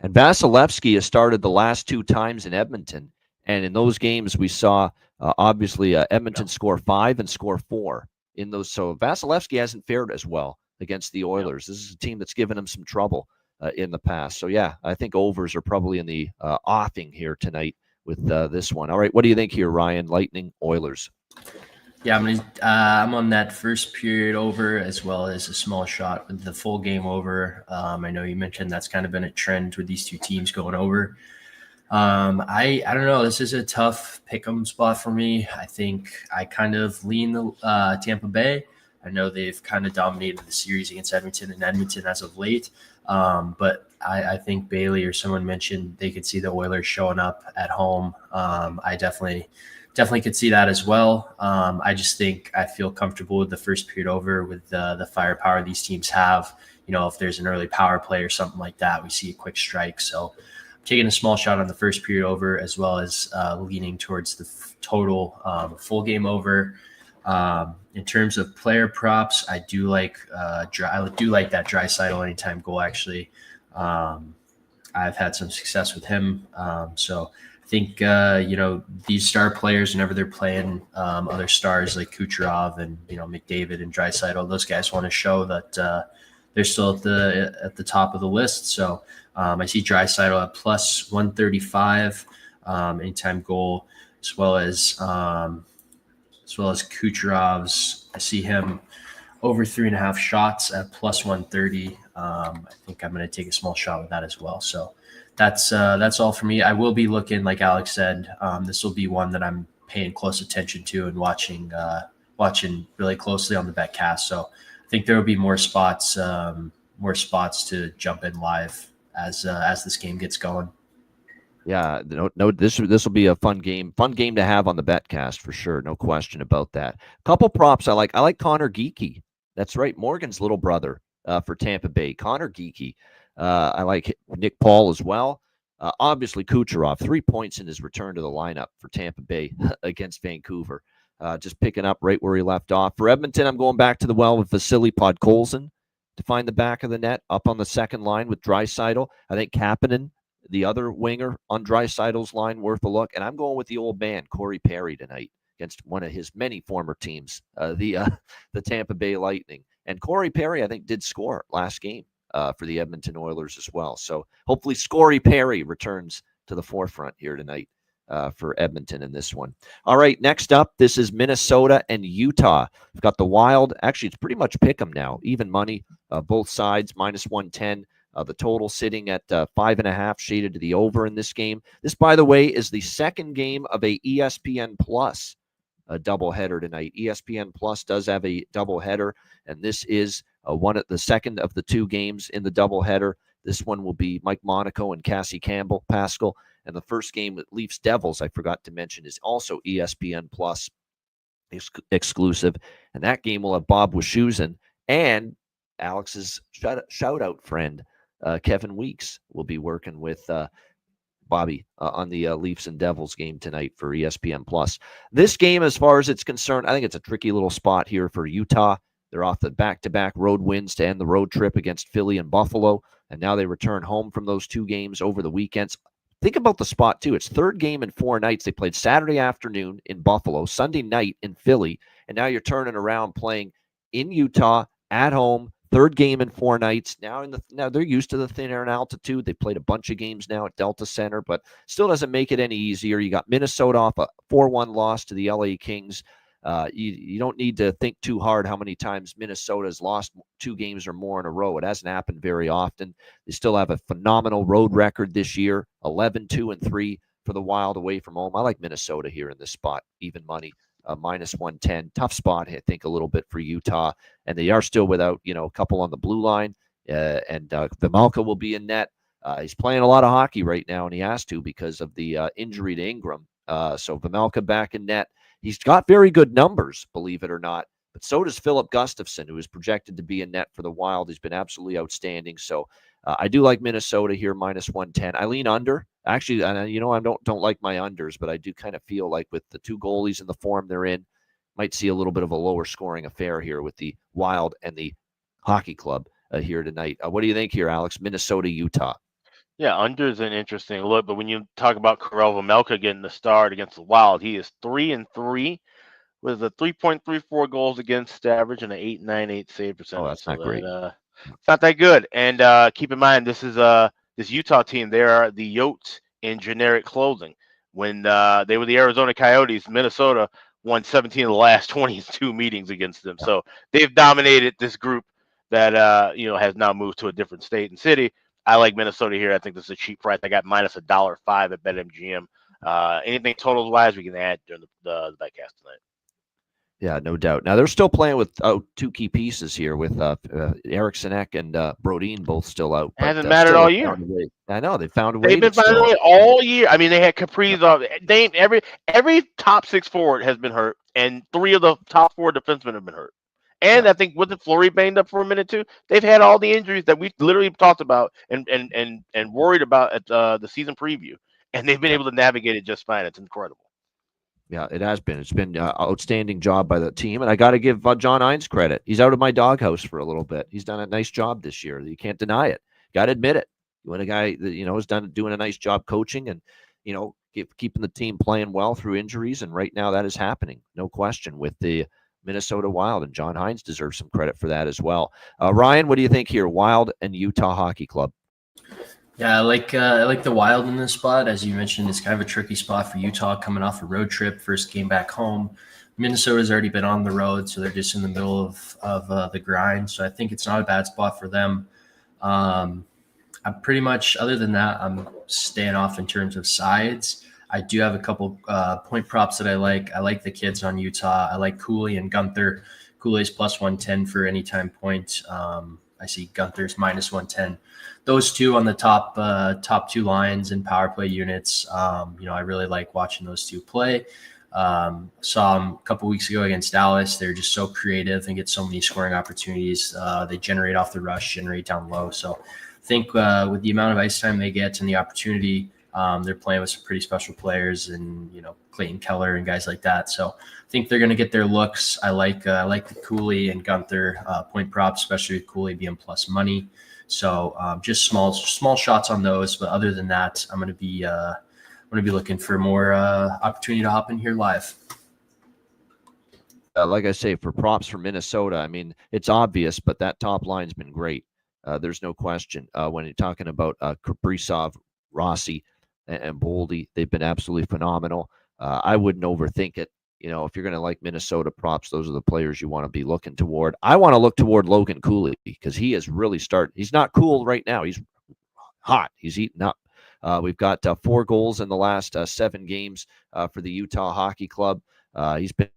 And Vasilevsky has started the last 2 times in Edmonton. And in those games, we saw, obviously, Edmonton score 5 and score 4 in those. So Vasilevsky hasn't fared as well against the Oilers. This is a team that's given him some trouble in the past. So, yeah, I think overs are probably in the offing here tonight with this one. All right, what do you think here, Ryan? Lightning, Oilers. Yeah, I'm on that first period over as well as a small shot with the full game over. I know you mentioned that's kind of been a trend with these 2 teams going over. I don't know. This is a tough pick'em spot for me. I think I kind of lean the Tampa Bay. I know they've kind of dominated the series against Edmonton and Edmonton as of late. But I think Bailey or someone mentioned they could see the Oilers showing up at home. I definitely could see that as well. I just think I feel comfortable with the first period over with the firepower these teams have. You know, if there's an early power play or something like that, we see a quick strike. So taking a small shot on the first period over, as well as leaning towards the total full game over. In terms of player props, I do like that Draisaitl anytime goal. Actually, I've had some success with him. So I think these star players, whenever they're playing other stars like Kucherov and McDavid and Draisaitl, those guys want to show that they're still at the top of the list. So I see Draisaitl at +135 anytime goal, as well as Kucherov's. I see him over 3.5 shots at +130. I think I'm going to take a small shot with that as well. So that's all for me. I will be looking, like Alex said, this will be one that I'm paying close attention to and watching really closely on the betcast. So I think there will be more spots to jump in live as this game gets going. Yeah, this will be a fun game to have on the betcast for sure. No question about that. Couple props I like. I like Connor Geekie. That's right, Morgan's little brother for Tampa Bay. Connor Geekie. I like Nick Paul as well. Obviously, Kucherov, 3 points in his return to the lineup for Tampa Bay against Vancouver. Just picking up right where he left off. For Edmonton, I'm going back to the well with Vasily Podkolzin to find the back of the net up on the second line with Draisaitl. I think Kapanen, the other winger on Draisaitl's line, worth a look. And I'm going with the old man, Corey Perry, tonight against one of his many former teams, the Tampa Bay Lightning. And Corey Perry, I think, did score last game for the Edmonton Oilers as well. So hopefully Corey Perry returns to the forefront here tonight for Edmonton in this one. All right, next up, this is Minnesota and Utah. We've got the Wild. Actually, it's pretty much pick 'em now. Even money, both sides, -110. The total sitting at 5.5, shaded to the over in this game. This, by the way, is the second game of a ESPN Plus doubleheader tonight. ESPN Plus does have a doubleheader, and this is the second of the two games in the doubleheader. This one will be Mike Monaco and Cassie Campbell, Pascal. And the first game with Leafs Devils, I forgot to mention, is also ESPN Plus exclusive. And that game will have Bob Wischusen and Alex's shout-out friend, Kevin Weeks, will be working with Bobby on the Leafs and Devils game tonight for ESPN Plus. This game, as far as it's concerned, I think it's a tricky little spot here for Utah. They're off the back-to-back road wins to end the road trip against Philly and Buffalo, and now they return home from those two games over the weekends. Think about the spot, too. It's third game in 4 nights. They played Saturday afternoon in Buffalo, Sunday night in Philly, and now you're turning around playing in Utah at home. Third game in 4 nights. Now they're used to the thin air and altitude. They played a bunch of games now at Delta Center, but still doesn't make it any easier. You got Minnesota off a 4-1 loss to the LA Kings. You don't need to think too hard how many times Minnesota has lost 2 games or more in a row. It hasn't happened very often. They still have a phenomenal road record this year, 11-2-3 for the Wild away from home. I like Minnesota here in this spot, even money. -110. Tough spot, I think, a little bit for Utah. And they are still without, a couple on the blue line. And Vejmelka will be in net. He's playing a lot of hockey right now, and he has to because of the injury to Ingram. So Vejmelka back in net. He's got very good numbers, believe it or not. But so does Philip Gustafsson, who is projected to be in net for the Wild. He's been absolutely outstanding. So I do like Minnesota here, -110. I lean under. Actually, I don't like my unders, but I do kind of feel like with the 2 goalies and the form they're in, might see a little bit of a lower scoring affair here with the Wild and the Hockey Club here tonight. What do you think here, Alex? Minnesota, Utah. Yeah, under is an interesting look, but when you talk about Karel Vejmelka getting the start against the Wild, he is 3-3 with a 3.34 goals against average and an 8.98 save percentage. Oh, that's not great. It's not that good. And keep in mind, this is this Utah team. They are the Yotes in generic clothing. When they were the Arizona Coyotes, Minnesota won 17 of the last 22 meetings against them. So they've dominated this group that has now moved to a different state and city. I like Minnesota here. I think this is a cheap price. I got -$1.05 at BetMGM. Anything totals wise, we can add during the betcast tonight. Yeah, no doubt. Now they're still playing with 2 key pieces here with Eriksson Ek and Brodin both still out. Hasn't mattered all year. I know they found a way. They've been finding a way all year. I mean, they had Kaprizov. Every top 6 forward has been hurt, and 3 of the top 4 defensemen have been hurt. And yeah. I think with the Fleury banged up for a minute too, they've had all the injuries that we literally talked about and worried about at the season preview, and they've been able to navigate it just fine. It's incredible. Yeah, it has been. It's been an outstanding job by the team, and I got to give John Hines credit. He's out of my doghouse for a little bit. He's done a nice job this year. You can't deny it. Got to admit it. When a guy that is doing a nice job coaching and keeping the team playing well through injuries, and right now that is happening, no question, with the Minnesota Wild, and John Hines deserves some credit for that as well. Ryan, what do you think here? Wild and Utah Hockey Club. Yeah, I like the Wild in this spot. As you mentioned, it's kind of a tricky spot for Utah coming off a road trip, first game back home. Minnesota's already been on the road, so they're just in the middle of the grind. So I think it's not a bad spot for them. I'm pretty much, other than that, I'm staying off in terms of sides. I do have a couple point props that I like. I like the kids on Utah. I like Cooley and Gunther. Cooley's +110 for anytime point. I see Gunther's -110. Those two on the top 2 lines and power play units. I really like watching those two play. Saw them a couple weeks ago against Dallas. They're just so creative and get so many scoring opportunities. They generate off the rush, generate down low. So I think with the amount of ice time they get and the opportunity, they're playing with some pretty special players and, Clayton Keller and guys like that. So I think they're going to get their looks. I like the Cooley and Gunther point props, especially with Cooley being plus money. So just small shots on those. But other than that, I'm going to be looking for more opportunity to hop in here live. Like I say, for props for Minnesota, I mean, it's obvious, but that top line's been great. There's no question. When you're talking about Kaprizov, Rossi, and Boldy, they've been absolutely phenomenal. I wouldn't overthink it. if you're going to like Minnesota props, those are the players you want to be looking toward. I want to look toward Logan Cooley because he has really started. He's not cool right now. He's hot. He's eating up. We've got 4 goals in the last 7 games for the Utah Hockey Club. He's been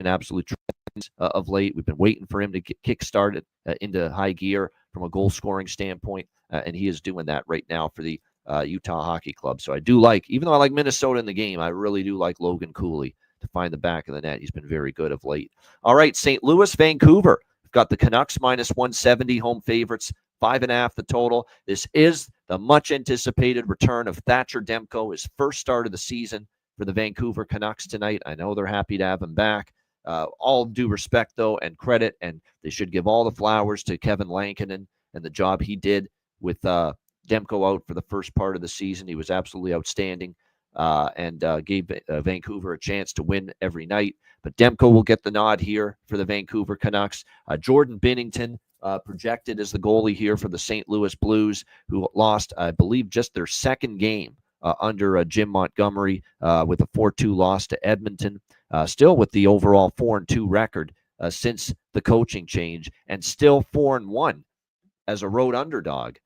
an absolute trend of late. We've been waiting for him to get kick-started into high gear from a goal-scoring standpoint, and he is doing that right now for the Utah Hockey Club. So I do like, even though I like Minnesota in the game, I really do like Logan Cooley to find the back of the net. He's been very good of late. All right, St. Louis, Vancouver. We've got the Canucks minus 170, home favorites, 5.5 the total. This is the much-anticipated return of Thatcher Demko, his first start of the season for the Vancouver Canucks tonight. I know they're happy to have him back. All due respect, though, and credit, and they should give all the flowers to Kevin Lankinen and the job he did with Demko out for the first part of the season. He was absolutely outstanding and gave Vancouver a chance to win every night. But Demko will get the nod here for the Vancouver Canucks. Jordan Binnington projected as the goalie here for the St. Louis Blues, who lost, I believe, just their second game under Jim Montgomery with a 4-2 loss to Edmonton. Still with the overall 4-2 record since the coaching change, and still 4-1 as a road underdog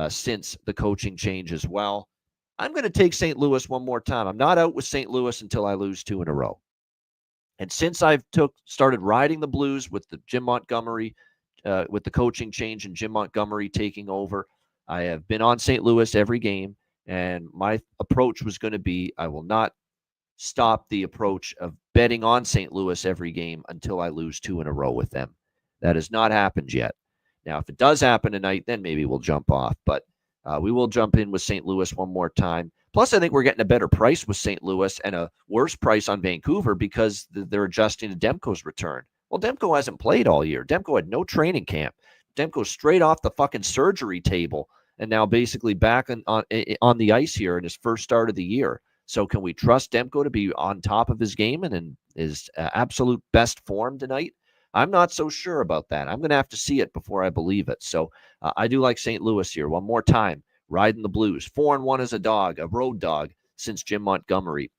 since the coaching change as well. I'm going to take St. Louis one more time. I'm not out with St. Louis until I lose 2 in a row. And since I've started riding the Blues with the Jim Montgomery, with the coaching change and Jim Montgomery taking over, I have been on St. Louis every game, and my approach was going to be I will not stop the approach of betting on St. Louis every game until I lose 2 in a row with them. That has not happened yet. Now, if it does happen tonight, then maybe we'll jump off. But we will jump in with St. Louis one more time. Plus, I think we're getting a better price with St. Louis and a worse price on Vancouver because they're adjusting to Demko's return. Well, Demko hasn't played all year. Demko had no training camp. Demko's straight off the fucking surgery table and now basically back on the ice here in his first start of the year. So can we trust Demko to be on top of his game and in his absolute best form tonight? I'm not so sure about that. I'm going to have to see it before I believe it. So I do like St. Louis here. One more time, riding the Blues. 4-1 as a dog, a road dog, since Jim Montgomery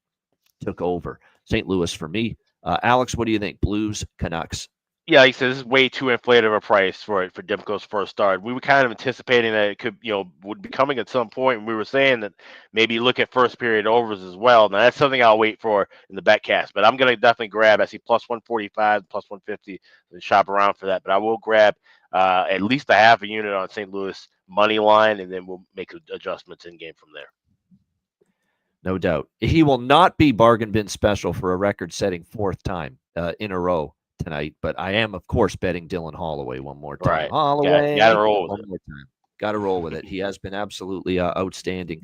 took over. St. Louis for me. Alex, what do you think? Blues, Canucks? Yeah, like I said, this is way too inflated of a price for Demko's first start. We were kind of anticipating that it could, would be coming at some point. And we were saying that maybe look at first period overs as well. Now that's something I'll wait for in the betcast, but I'm going to definitely grab. I see plus 145, plus 150, and shop around for that. But I will grab at least a half a unit on St. Louis money line, and then we'll make adjustments in game from there. No doubt. He will not be bargain bin special for a record-setting 4th time in a row tonight, but I am, of course, betting Dylan Holloway one more time. Right. Holloway, got to roll with one more time. Got to roll with it. He has been absolutely outstanding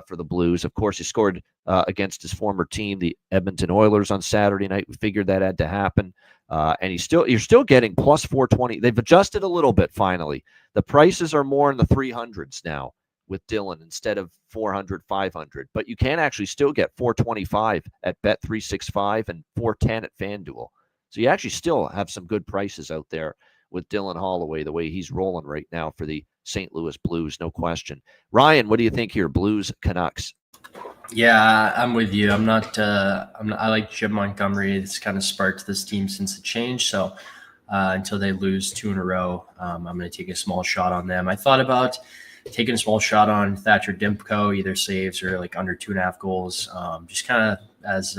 for the Blues. Of course, he scored against his former team, the Edmonton Oilers, on Saturday night. We figured that had to happen, and you're still getting plus 420. They've adjusted a little bit finally. The prices are more in the 300s now with Dylan instead of 400, 500, but you can actually still get 425 at Bet365 and 410 at FanDuel. So you actually still have some good prices out there with Dylan Holloway, the way he's rolling right now for the St. Louis Blues, no question. Ryan, what do you think here? Blues, Canucks? Yeah, I'm with you. I like Jim Montgomery. It's kind of sparked this team since the change. So until they lose 2 in a row, I'm going to take a small shot on them. I thought about taking a small shot on Thatcher Demko, either saves or like under 2.5 goals. Just kind of as,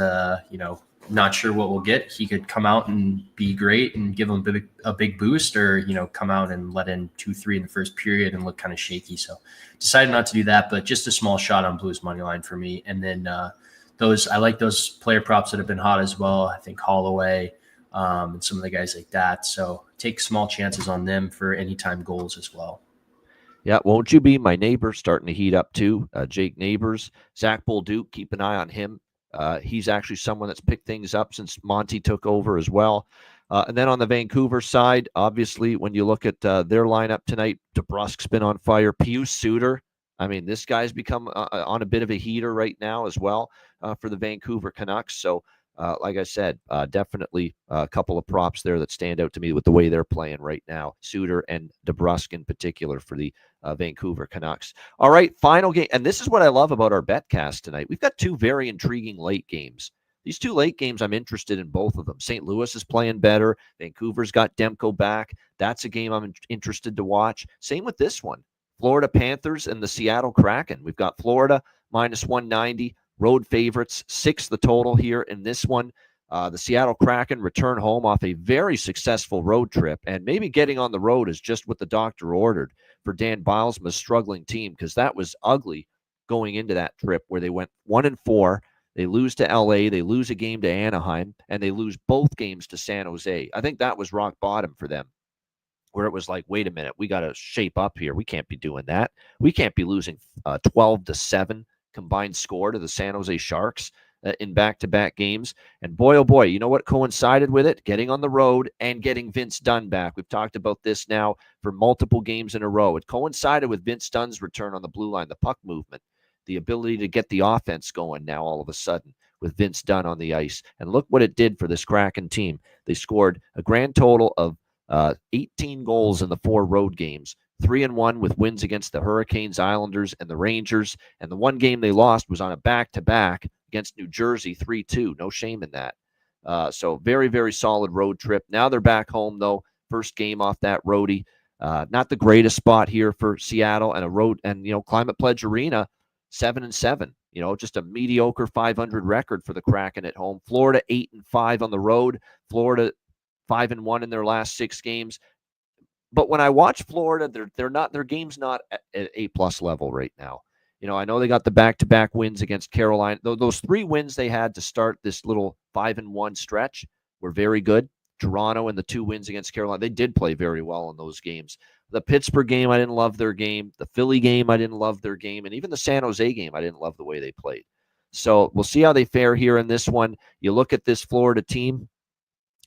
not sure what we'll get. He could come out and be great and give them a big boost, or come out and let in 2-3 in the first period and look kind of shaky. So decided not to do that, but just a small shot on Blues money line for me. And then I like those player props that have been hot as well. I think Holloway and some of the guys like that. So take small chances on them for anytime goals as well. Yeah, won't you be? My neighbor starting to heat up too. Jake Neighbors, Zach Bolduc, keep an eye on him. He's actually someone that's picked things up since Monty took over as well. And then on the Vancouver side, obviously, when you look at their lineup tonight, DeBrusk's been on fire. Pius Suter, I mean, this guy's become on a bit of a heater right now as well for the Vancouver Canucks. So, like I said, definitely a couple of props there that stand out to me with the way they're playing right now. Suter and DeBrusk in particular for the Vancouver Canucks. All right, final game. And this is what I love about our betcast tonight. We've got 2 very intriguing late games. These 2 late games, I'm interested in both of them. St. Louis is playing better. Vancouver's got Demko back. That's a game I'm interested to watch. Same with this one. Florida Panthers and the Seattle Kraken. We've got Florida minus 190, road favorites, 6 the total here in this one. The Seattle Kraken return home off a very successful road trip, and maybe getting on the road is just what the doctor ordered for Dan Bilesma's struggling team, because that was ugly going into that trip where they went 1-4. They lose to LA, they lose a game to Anaheim, and they lose both games to San Jose. I think that was rock bottom for them, where it was like, wait a minute, we got to shape up here. We can't be doing that. We can't be losing 12-7 combined score to the San Jose Sharks in back-to-back games. And boy, oh boy, you know what coincided with it? Getting on the road and getting Vince Dunn back. We've talked about this now for multiple games in a row. It coincided with Vince Dunn's return on the blue line, the puck movement, the ability to get the offense going now all of a sudden with Vince Dunn on the ice. And look what it did for this Kraken team. They scored a grand total of 18 goals in the 4 road games, 3-1 with wins against the Hurricanes, Islanders, and the Rangers. And the one game they lost was on a back-to-back against New Jersey, 3-2. No shame in that. So very, very solid road trip. Now they're back home, though. First game off that roadie. Not the greatest spot here for Seattle, and a road, and Climate Pledge Arena, 7-7. Just a mediocre 500 record for the Kraken at home. Florida 8-5 on the road. Florida 5-1 in their last 6 games. But when I watch Florida, their game's not at A+ level right now. I know they got the back-to-back wins against Carolina. Those 3 wins they had to start this little 5-1 stretch were very good. Toronto and the 2 wins against Carolina, they did play very well in those games. The Pittsburgh game, I didn't love their game. The Philly game, I didn't love their game. And even the San Jose game, I didn't love the way they played. So we'll see how they fare here in this one. You look at this Florida team.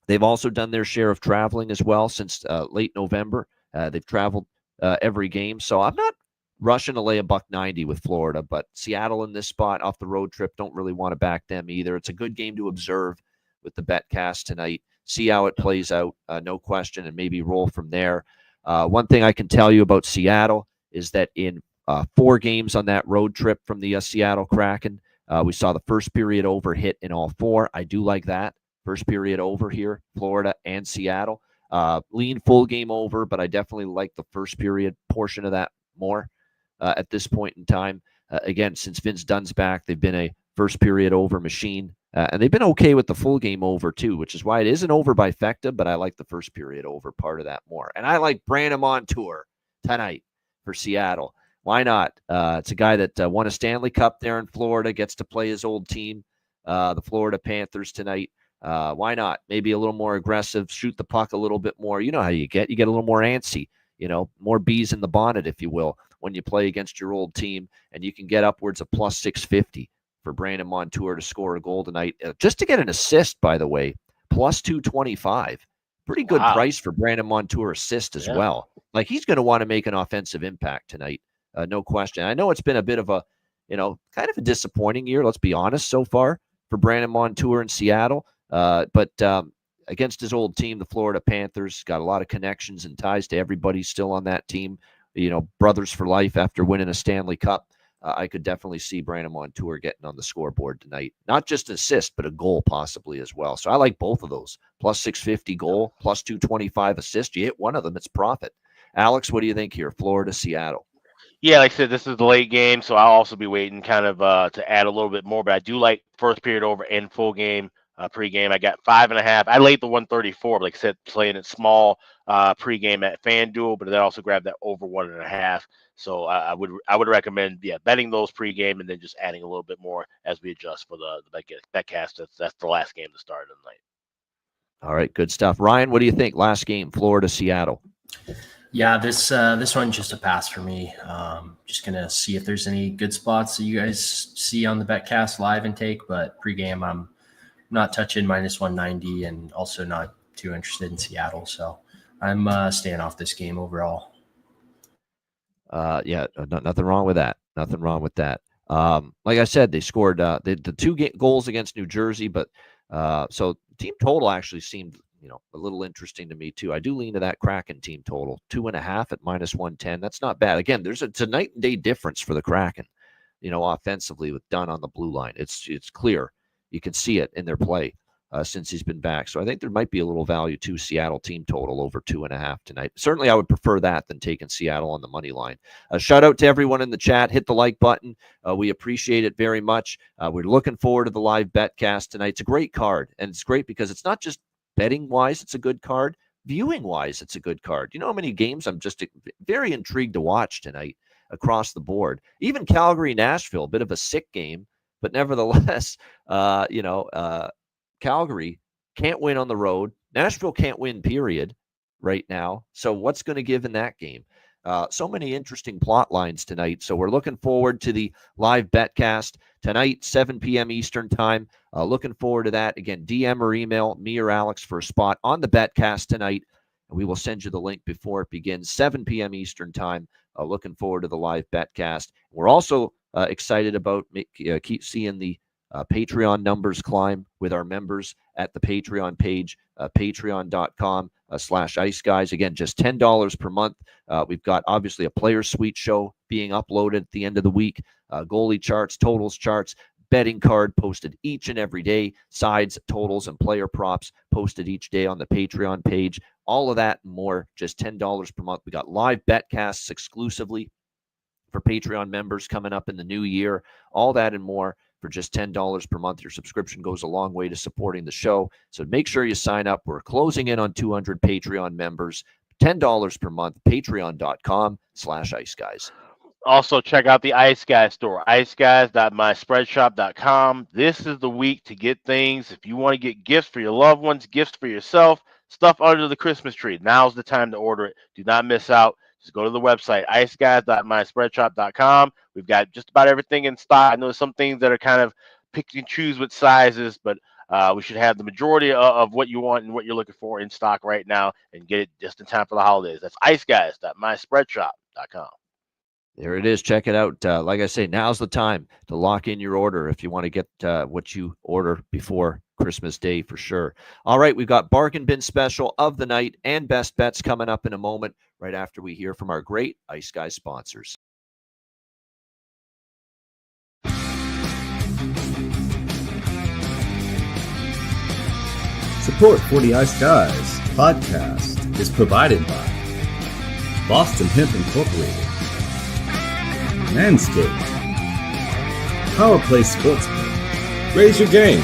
They've also done their share of traveling as well since late November. They've traveled every game. So I'm not rushing to lay a $1.90 with Florida, but Seattle in this spot off the road trip, don't really want to back them either. It's a good game to observe with the BetCast tonight. See how it plays out, no question, and maybe roll from there. One thing I can tell you about Seattle is that in 4 games on that road trip from the Seattle Kraken, we saw the first period over hit in all 4. I do like that. First period over here, Florida and Seattle. Lean full game over, but I definitely like the first period portion of that more at this point in time. Again, since Vince Dunn's back, they've been a first period over machine. And they've been okay with the full game over, too, which is why it isn't over by Fecta, but I like the first period over part of that more. And I like Brandon Montour tonight for Seattle. Why not? It's a guy that won a Stanley Cup there in Florida, gets to play his old team, the Florida Panthers tonight. Why not? Maybe a little more aggressive, shoot the puck a little bit more. You know how you get. You get a little more antsy, more bees in the bonnet, if you will, when you play against your old team, and you can get upwards of plus 650 for Brandon Montour to score a goal tonight. Just to get an assist, by the way, plus 225. Pretty good price for Brandon Montour assist as well. Like, he's going to want to make an offensive impact tonight. No question. I know it's been a bit of a, kind of a disappointing year, let's be honest, so far for Brandon Montour in Seattle. But against his old team, the Florida Panthers, got a lot of connections and ties to everybody still on that team. Brothers for life after winning a Stanley Cup. I could definitely see Brandon Montour getting on the scoreboard tonight. Not just an assist, but a goal possibly as well. So I like both of those. Plus 650 goal, plus 225 assist. You hit one of them, it's profit. Alex, what do you think here? Florida, Seattle. Yeah, like I said, this is the late game, so I'll also be waiting kind of to add a little bit more. But I do like first period over and full game. Pregame, I got 5.5. I laid the 134, but like I said, playing it small pregame at FanDuel, but then also grab that over 1.5. So I would recommend betting those pregame and then just adding a little bit more as we adjust for the BetCast. That's the last game to start of the night. All right, good stuff. Ryan, what do you think? Last game, Florida, Seattle. Yeah, this one's just a pass for me. Just gonna see if there's any good spots that you guys see on the BetCast live and take, but pregame I'm not touching minus 190 and also not too interested in Seattle. So I'm staying off this game overall. Nothing wrong with that. Nothing wrong with that. Like I said, they scored the 2 goals against New Jersey, but so team total actually seemed, a little interesting to me too. I do lean to that Kraken team total, 2.5 at minus 110. That's not bad. Again, it's a night and day difference for the Kraken, offensively with Dunn on the blue line. It's clear. You can see it in their play since he's been back. So I think there might be a little value to Seattle team total over 2.5 tonight. Certainly, I would prefer that than taking Seattle on the money line. Shout out to everyone in the chat. Hit the like button. We appreciate it very much. We're looking forward to the live betcast tonight. It's a great card, and it's great because it's not just betting-wise, it's a good card. Viewing-wise, it's a good card. You know how many games I'm just very intrigued to watch tonight across the board. Even Calgary-Nashville, a bit of a sick game, but nevertheless, Calgary can't win on the road. Nashville can't win, period, right now. So what's going to give in that game? So many interesting plot lines tonight. So we're looking forward to the live betcast tonight, 7 p.m. Eastern time. Looking forward to that. Again, DM or email me or Alex for a spot on the betcast tonight. And we will send you the link before it begins, 7 p.m. Eastern time. Looking forward to the live betcast. We're also excited about keep seeing the Patreon numbers climb with our members at the Patreon page, patreon.com/iceguys. Again, just $10 per month. We've got obviously a player suite show being uploaded at the end of the week, goalie charts, totals charts, betting card posted each and every day, sides, totals, and player props posted each day on the Patreon page. All of that and more, just $10 per month. We got live betcasts exclusively for Patreon members coming up in the new year. All that and more for just $10 per month. Your subscription goes a long way to supporting the show. So make sure you sign up. We're closing in on 200 Patreon members. $10 per month, patreon.com/iceguys. Also, check out the Ice Guys store, iceguys.myspreadshop.com. This is the week to get things. If you want to get gifts for your loved ones, gifts for yourself, stuff under the Christmas tree, now's the time to order it. Do not miss out. Just go to the website, iceguys.myspreadshop.com. We've got just about everything in stock. I know some things that are kind of pick and choose with sizes, but we should have the majority of what you want and what you're looking for in stock right now and get it just in time for the holidays. That's iceguys.myspreadshop.com. There it is. Check it out. Like I say, now's the time to lock in your order if you want to get what you order before Christmas Day for sure. All right, we've got Bargain Bin Special of the night and Best Bets coming up in a moment right after we hear from our great Ice Guys sponsors. Support for the Ice Guys podcast is provided by Boston Hemp Incorporated, Manscaped, Power Play Sportsman, Raise Your Game,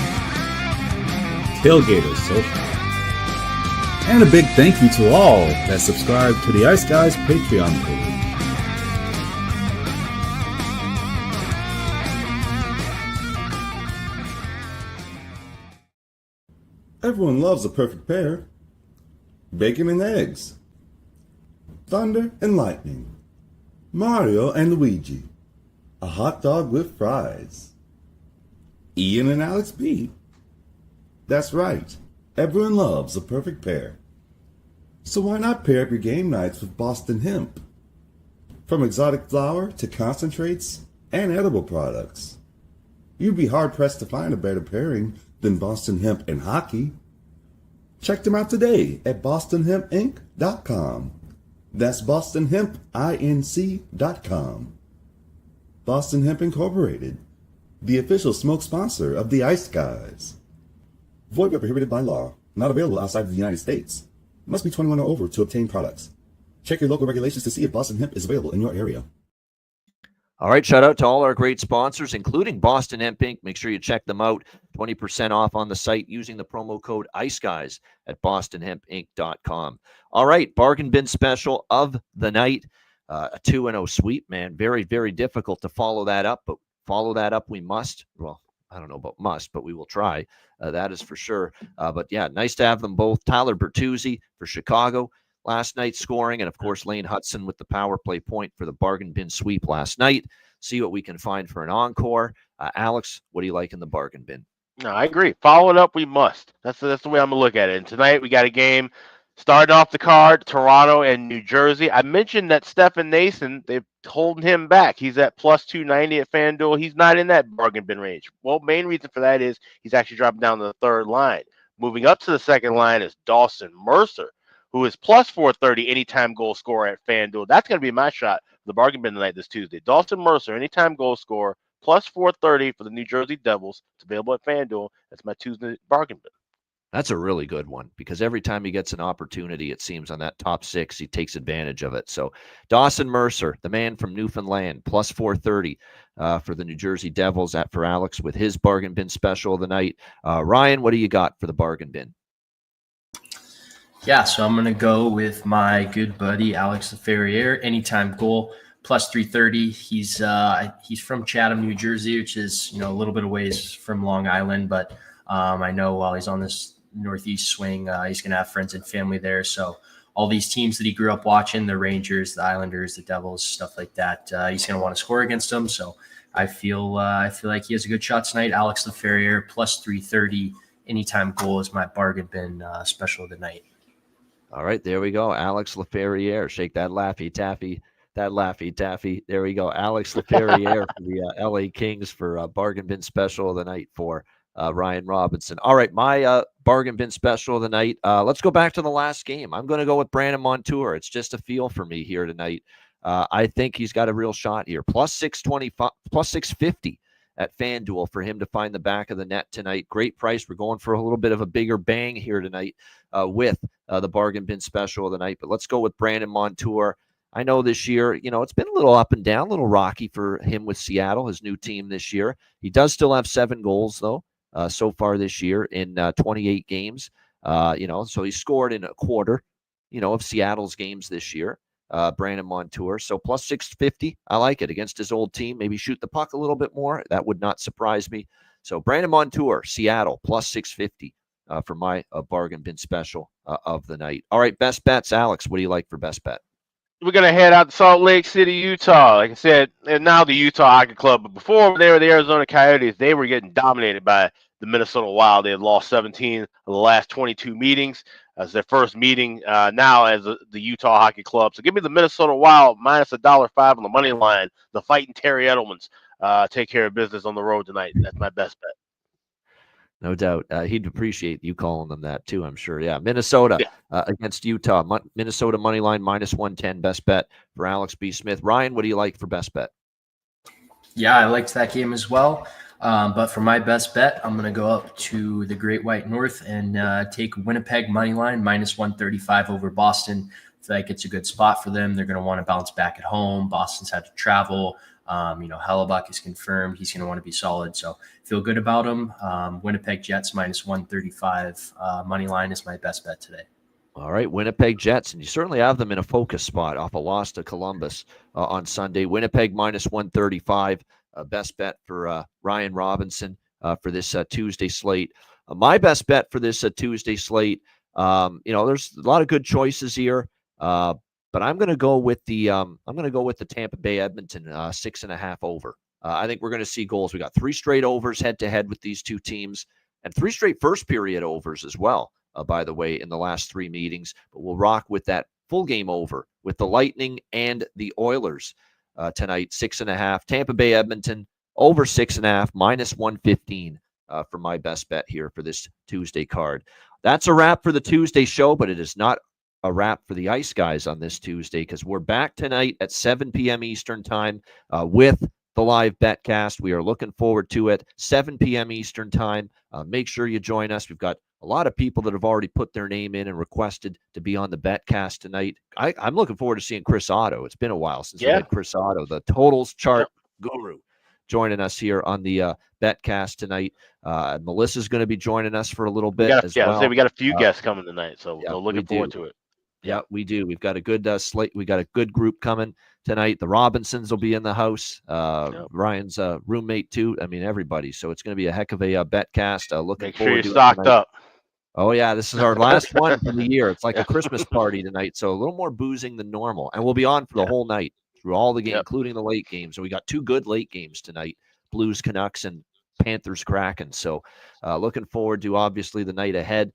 Tailgaters Sofa, and a big thank you to all that subscribe to the Ice Guys Patreon page. Everyone loves a perfect pair. Bacon and eggs, thunder and lightning, Mario and Luigi, a hot dog with fries, Ian and Alex B. That's right, everyone loves a perfect pair. So why not pair up your game nights with Boston Hemp? From exotic flower to concentrates and edible products, you'd be hard-pressed to find a better pairing than Boston Hemp and hockey. Check them out today at bostonhempinc.com. That's bostonhempinc.com. Boston Hemp Incorporated, the official smoke sponsor of the Ice Guys. Void where prohibited by law. Not available outside of the United States. Must be 21 or over to obtain products. Check your local regulations to see if Boston Hemp is available in your area. All right, shout out to all our great sponsors, including Boston Hemp Inc. Make sure you check them out. 20% off on the site using the promo code ICEGUYS at bostonhempinc.com. All right, bargain bin special of the night. A 2-0 sweep, man. Very, very difficult to follow that up, but follow that up we must. Well, I don't know about must, but we will try. That is for sure. But yeah, nice to have them both. Tyler Bertuzzi for Chicago last night scoring, and of course Lane Hudson with the power play point for the bargain bin sweep last night. See what we can find for an encore. Alex, what do you like in the bargain bin? No, I agree. Follow it up, we must. That's the way I'm going to look at it. And tonight we got a game starting off the card, Toronto and New Jersey. I mentioned that Stefan Nason, they've holding him back. He's at plus 290 at FanDuel. He's not in that bargain bin range. Well, main reason for that is he's actually dropping down to the third line. Moving up to the second line is Dawson Mercer, who is plus 430 anytime goal scorer at FanDuel. That's going to be my shot for the bargain bin tonight this Tuesday. Dawson Mercer, anytime goal scorer, plus 430 for the New Jersey Devils. It's available at FanDuel. That's my Tuesday bargain bin. That's a really good one because every time he gets an opportunity, it seems on that top six, he takes advantage of it. So Dawson Mercer, the man from Newfoundland, plus 430 for the New Jersey Devils for Alex with his bargain bin special of the night. Ryan, what do you got for the bargain bin? Yeah, so I'm going to go with my good buddy, Alex Laferriere, anytime goal, plus 330. He's from Chatham, New Jersey, which is, a little bit of ways from Long Island, but I know while he's on this Northeast swing, he's going to have friends and family there. So all these teams that he grew up watching, the Rangers, the Islanders, the Devils, stuff like that, he's going to want to score against them. So I feel like he has a good shot tonight. Alex Laferriere, plus 330, anytime goal is my bargain bin special of the night. All right, there we go. Alex Laferriere. Shake that laffy taffy. There we go. Alex Laferriere for the LA Kings for bargain bin special of the night for Ryan Robinson. All right, my bargain bin special of the night. Let's go back to the last game. I'm going to go with Brandon Montour. It's just a feel for me here tonight. I think he's got a real shot here. Plus 625, plus 650 at FanDuel for him to find the back of the net tonight. Great price. We're going for a little bit of a bigger bang here tonight with the bargain bin special of the night. But let's go with Brandon Montour. I know this year, it's been a little up and down, a little rocky for him with Seattle, his new team this year. He does still have 7 goals, though. So far this year in 28 games, so he scored in a quarter, of Seattle's games this year, Brandon Montour. So plus 650, I like it against his old team. Maybe shoot the puck a little bit more. That would not surprise me. So Brandon Montour, Seattle, plus 650 for my bargain bin special of the night. All right, best bets. Alex, what do you like for best bet? We're going to head out to Salt Lake City, Utah. Like I said, and now the Utah Hockey Club. But before they were the Arizona Coyotes, they were getting dominated by the Minnesota Wild. They had lost 17 of the last 22 meetings. As their first meeting now as the Utah Hockey Club. So give me the Minnesota Wild minus $1.05 on the money line. The fighting Terry Edelmans take care of business on the road tonight. That's my best bet. No doubt. He'd appreciate you calling them that too, I'm sure. Yeah, Minnesota against Utah. Minnesota money line minus 110, best bet for Alex B. Smith. Ryan, what do you like for best bet? Yeah, I liked that game as well. But for my best bet, I'm going to go up to the Great White North and take Winnipeg money line minus 135 over Boston. I feel like it's a good spot for them. They're going to want to bounce back at home. Boston's had to travel. Hellebuck is confirmed. He's going to want to be solid. So feel good about him. Winnipeg Jets minus 135 money line is my best bet today. All right, Winnipeg Jets, and you certainly have them in a focus spot off a loss to Columbus on Sunday. Winnipeg minus 135, best bet for Ryan Robinson for this Tuesday slate. My best bet for this Tuesday slate, there's a lot of good choices here, but I'm going to go with the Tampa Bay Edmonton 6.5 over. I think we're going to see goals. We got 3 straight overs head to head with these two teams, and 3 straight first period overs as well. By the way, in the last 3 meetings, but we'll rock with that full game over with the Lightning and the Oilers tonight. 6.5. Tampa Bay Edmonton over 6.5 minus 115 for my best bet here for this Tuesday card. That's a wrap for the Tuesday show, but it is not a wrap for the Ice Guys on this Tuesday because we're back tonight at 7 p.m. Eastern time with the live betcast. We are looking forward to it. 7 p.m. Eastern time. Make sure you join us. We've got a lot of people that have already put their name in and requested to be on the betcast tonight. I'm looking forward to seeing Chris Otto. It's been a while since we had Chris Otto, the totals chart guru, joining us here on the betcast tonight. Melissa's going to be joining us for a little bit as well. We got a few guests coming tonight, so we're looking forward to it. Yeah, we do. We've got a good slate. We got a good group coming tonight. The Robinsons will be in the house. Ryan's roommate too. I mean, everybody. So it's going to be a heck of a betcast. Looking forward to it. Make sure you're stocked up. Oh yeah, this is our last one for the year. It's like a Christmas party tonight, so a little more boozing than normal, and we'll be on for the whole night through all the games, including the late games. So we got 2 good late games tonight: Blues Canucks and Panthers Kraken. So looking forward to obviously the night ahead.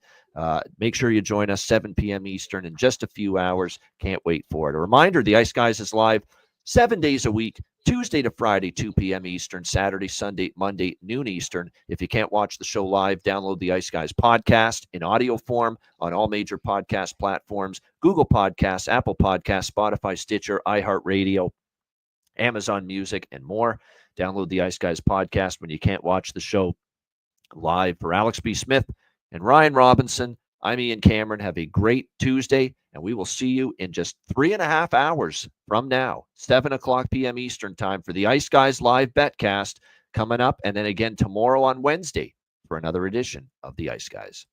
Make sure you join us 7 p.m. Eastern in just a few hours. Can't wait for it. A reminder, the Ice Guys is live 7 days a week, Tuesday to Friday, 2 p.m. Eastern, Saturday, Sunday, Monday, noon Eastern. If you can't watch the show live, download the Ice Guys podcast in audio form on all major podcast platforms: Google Podcasts, Apple Podcasts, Spotify, Stitcher, iHeartRadio, Amazon Music, and more. Download the Ice Guys podcast when you can't watch the show live. For Alex B. Smith and Ryan Robinson, I'm Ian Cameron. Have a great Tuesday, and we will see you in just 3.5 hours from now, 7:00 p.m. Eastern time for the Ice Guys live betcast coming up, and then again tomorrow on Wednesday for another edition of the Ice Guys.